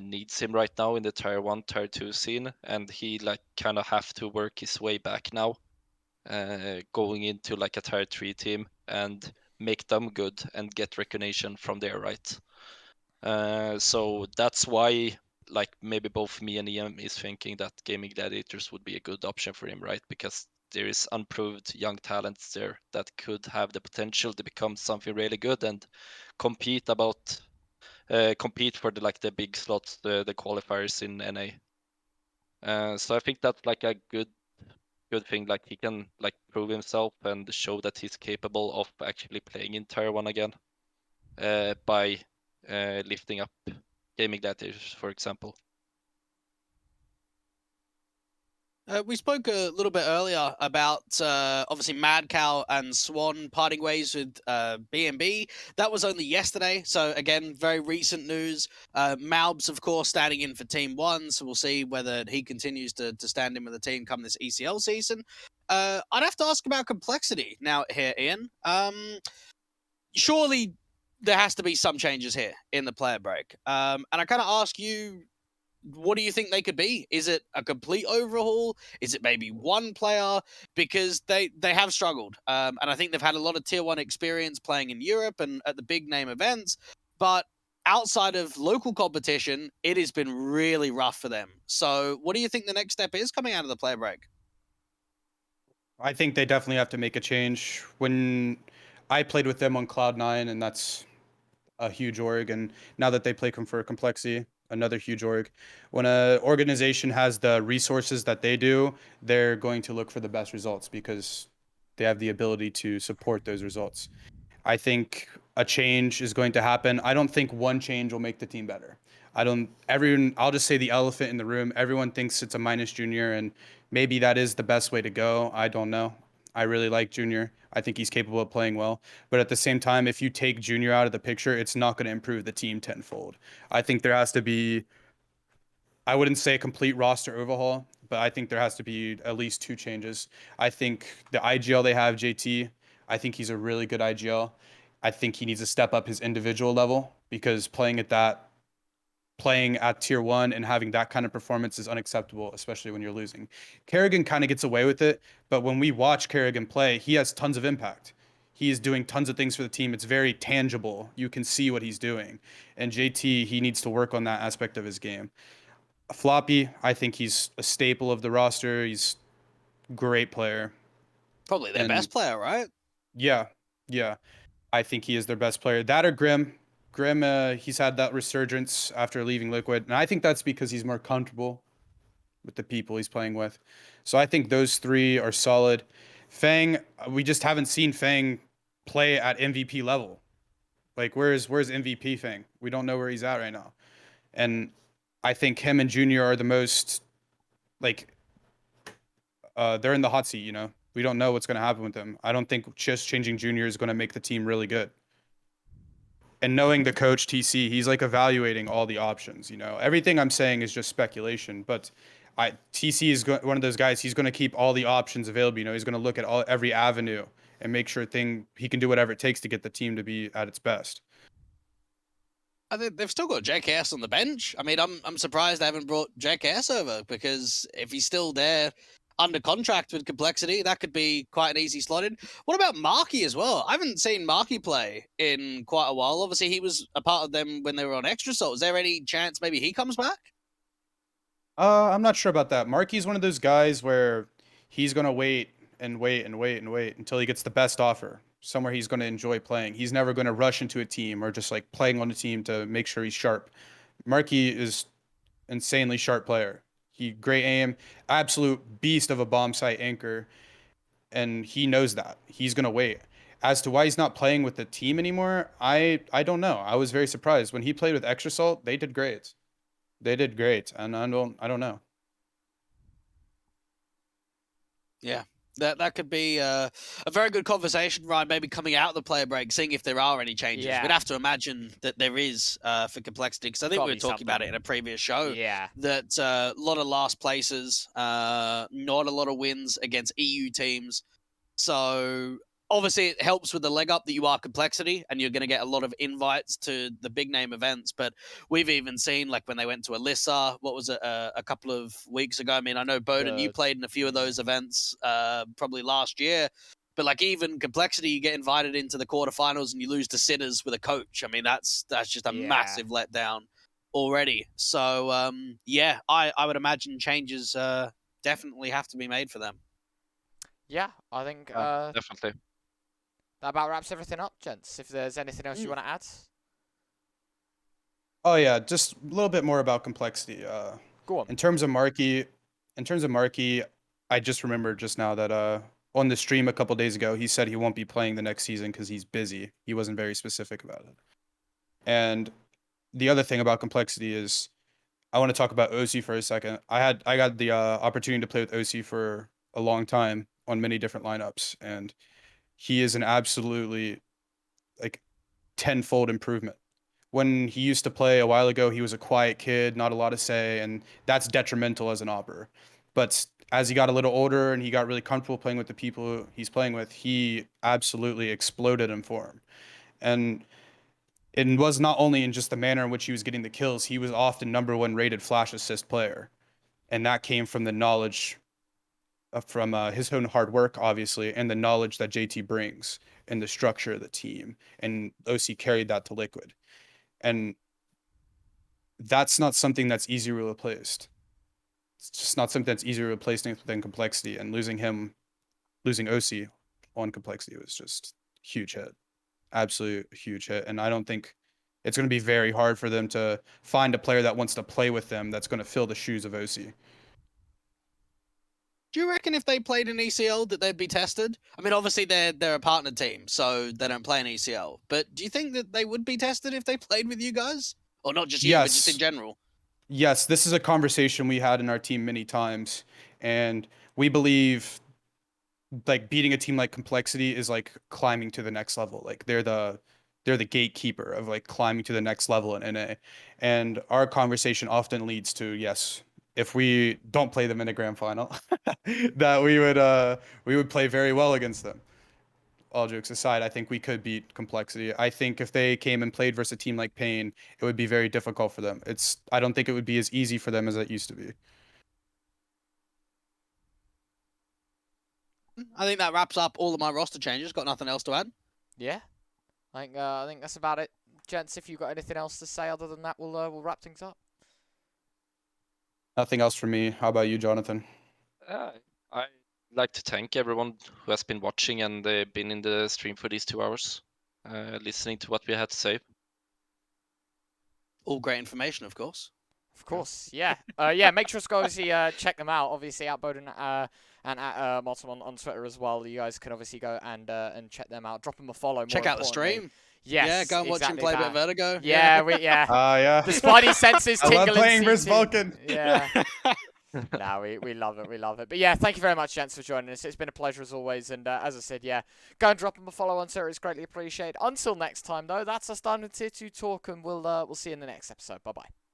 [SPEAKER 3] needs him right now in the tier 1, tier 2 scene, and he kind of have to work his way back now, going into like a tier 3 team and make them good and get recognition from there, right? So that's why maybe both me and EM is thinking that Gaming Gladiators would be a good option for him, right? Because there is unproved young talents there that could have the potential to become something really good and compete for the big slots, the qualifiers in NA. So I think that's like a good good thing. Like he can like prove himself and show that he's capable of actually playing in Tier 1 again, by lifting up Gaming Gladiators, for example.
[SPEAKER 4] We spoke a little bit earlier about obviously Mad Cow and Swan parting ways with B&B. That was only yesterday, so again, very recent news. Malbs, of course, standing in for Team 1, so we'll see whether he continues to stand in with the team come this ECL season. I'd have to ask about complexity now here, Ian. Surely there has to be some changes here in the player break. And I kind of ask you, what do you think they could be? Is it a complete overhaul? Is it maybe one player? Because they have struggled. And I think they've had a lot of Tier 1 experience playing in Europe and at the big name events. But outside of local competition, it has been really rough for them. So what do you think the next step is coming out of the player break?
[SPEAKER 2] I think they definitely have to make a change. When I played with them on Cloud9, and that's a huge org, and now that they play for Complexity, another huge org. When an organization has the resources that they do, they're going to look for the best results because they have the ability to support those results. I think a change is going to happen. I don't think one change will make the team better. I'll just say the elephant in the room. Everyone thinks it's a minus Junior, and maybe that is the best way to go. I don't know. I really like Junior. I think he's capable of playing well. But at the same time, if you take Junior out of the picture, it's not going to improve the team tenfold. I think there has to be, I wouldn't say a complete roster overhaul, but I think there has to be at least 2 changes. I think the IGL they have, JT, I think he's a really good IGL. I think he needs to step up his individual level because playing at Tier 1 and having that kind of performance is unacceptable, especially when you're losing. Kerrigan kind of gets away with it, but when we watch Kerrigan play, he has tons of impact. He is doing tons of things for the team. It's very tangible. You can see what he's doing. And JT, he needs to work on that aspect of his game. Floppy, I think he's a staple of the roster. He's a great player.
[SPEAKER 4] Probably their best player, right?
[SPEAKER 2] Yeah. I think he is their best player. That or Grim. Grim, he's had that resurgence after leaving Liquid, and I think that's because he's more comfortable with the people he's playing with. So I think those 3 are solid. Fang, we just haven't seen Fang play at MVP level. Like, where's MVP Fang? We don't know where he's at right now. And I think him and Junior are the most, like, they're in the hot seat, you know? We don't know what's going to happen with them. I don't think just changing Junior is going to make the team really good. And knowing the coach TC, he's like evaluating all the options. You know, everything I'm saying is just speculation. But TC is one of those guys. He's going to keep all the options available. You know, he's going to look at every avenue and make sure he can do whatever it takes to get the team to be at its best.
[SPEAKER 4] I think they've still got JKS on the bench. I mean, I'm surprised they haven't brought JKS over because if he's still there under contract with Complexity, that could be quite an easy slot in. What about Marky as well? I haven't seen Marky play in quite a while. Obviously, he was a part of them when they were on Extra Salt. Is there any chance maybe he comes back?
[SPEAKER 2] I'm not sure about that. Marky's one of those guys where he's going to wait until he gets the best offer, somewhere he's going to enjoy playing. He's never going to rush into a team or just like playing on a team to make sure he's sharp. Marky is insanely sharp player. He great aim, absolute beast of a bomb site anchor, and he knows that. He's going to wait. As to why he's not playing with the team anymore, I don't know. I was very surprised. When he played with Extra Salt, they did great. And I don't know.
[SPEAKER 4] Yeah. That could be a very good conversation, Ryan, maybe coming out of the player break, seeing if there are any changes.
[SPEAKER 1] Yeah.
[SPEAKER 4] We'd have to imagine that there is for Complexity, because I think we were talking about it in a previous show.
[SPEAKER 1] Yeah.
[SPEAKER 4] That a lot of last places, not a lot of wins against EU teams. So obviously it helps with the leg up that you are Complexity and you're going to get a lot of invites to the big name events. But we've even seen, like when they went to ESEA, what was it, a couple of weeks ago? I mean, I know b0den, you played in a few of those events probably last year. But like even Complexity, you get invited into the quarterfinals and you lose to Sitters with a coach. I mean, that's just a massive letdown already. So yeah, I would imagine changes definitely have to be made for them.
[SPEAKER 1] Yeah, I think
[SPEAKER 3] Definitely.
[SPEAKER 1] that about wraps everything up, gents. If there's anything else you want to add?
[SPEAKER 2] Oh yeah, just a little bit more about Complexity.
[SPEAKER 1] Go on.
[SPEAKER 2] In terms of Marky, I I just remembered just now that on the stream a couple days ago, he said he won't be playing the next season because he's busy. He wasn't very specific about it. And the other thing about complexity is, I want to talk about OC for a second. I got the opportunity to play with OC for a long time on many different lineups, and he is an absolutely like tenfold improvement. When he used to play a while ago, he was a quiet kid, not a lot to say, and that's detrimental as an opper. But as he got a little older and he got really comfortable playing with the people he's playing with, he absolutely exploded in form. And it was not only in just the manner in which he was getting the kills, he was often #1 rated flash assist player. And that came from the knowledge from his own hard work, obviously, and the knowledge that JT brings and the structure of the team. And OC carried that to Liquid. And that's not something that's easily replaced. It's just not something that's easily replaced within complexity. And losing OC on complexity was just a huge hit. Absolute huge hit. And I don't think it's going to be very hard for them to find a player that wants to play with them that's going to fill the shoes of OC.
[SPEAKER 4] Do you reckon if they played in ECL that they'd be tested? I mean, obviously they're a partner team, so they don't play in ECL. But do you think that they would be tested if they played with you guys? Or not just you, but just in general?
[SPEAKER 2] Yes, this is a conversation we had in our team many times. And we believe like beating a team like Complexity is like climbing to the next level. Like they're the gatekeeper of like climbing to the next level in NA. And our conversation often leads to, yes, if we don't play them in a grand final, that we would play very well against them. All jokes aside, I think we could beat Complexity. I think if they came and played versus a team like Pain, it would be very difficult for them. I don't think it would be as easy for them as it used to be.
[SPEAKER 4] I think that wraps up all of my roster changes. Got nothing else to add.
[SPEAKER 1] Yeah, I think that's about it, gents. If you've got anything else to say other than that, we'll wrap things up.
[SPEAKER 2] Nothing else from me. How about you, Jonathan?
[SPEAKER 3] I'd like to thank everyone who has been watching and been in the stream for these 2 hours, listening to what we had to say.
[SPEAKER 4] All great information, of course.
[SPEAKER 1] Of course, yeah. Yeah, make sure to go obviously check them out. Obviously, at b0den and at motm on Twitter as well. You guys can obviously go and check them out. Drop them a follow.
[SPEAKER 4] Check out the stream.
[SPEAKER 1] Yes,
[SPEAKER 4] yeah, go and watch him play a bit of Vertigo.
[SPEAKER 1] Yeah.
[SPEAKER 2] Yeah.
[SPEAKER 1] The spidey senses
[SPEAKER 2] I
[SPEAKER 1] tingling.
[SPEAKER 2] love playing versus Vulcan.
[SPEAKER 1] Yeah. No, we love it. We love it. But yeah, thank you very much, gents, for joining us. It's been a pleasure as always. And as I said, yeah, go and drop them a follow on Twitter. It's greatly appreciated. Until next time, though, that's us done with Tier 2 Talk, and we'll see you in the next episode. Bye bye.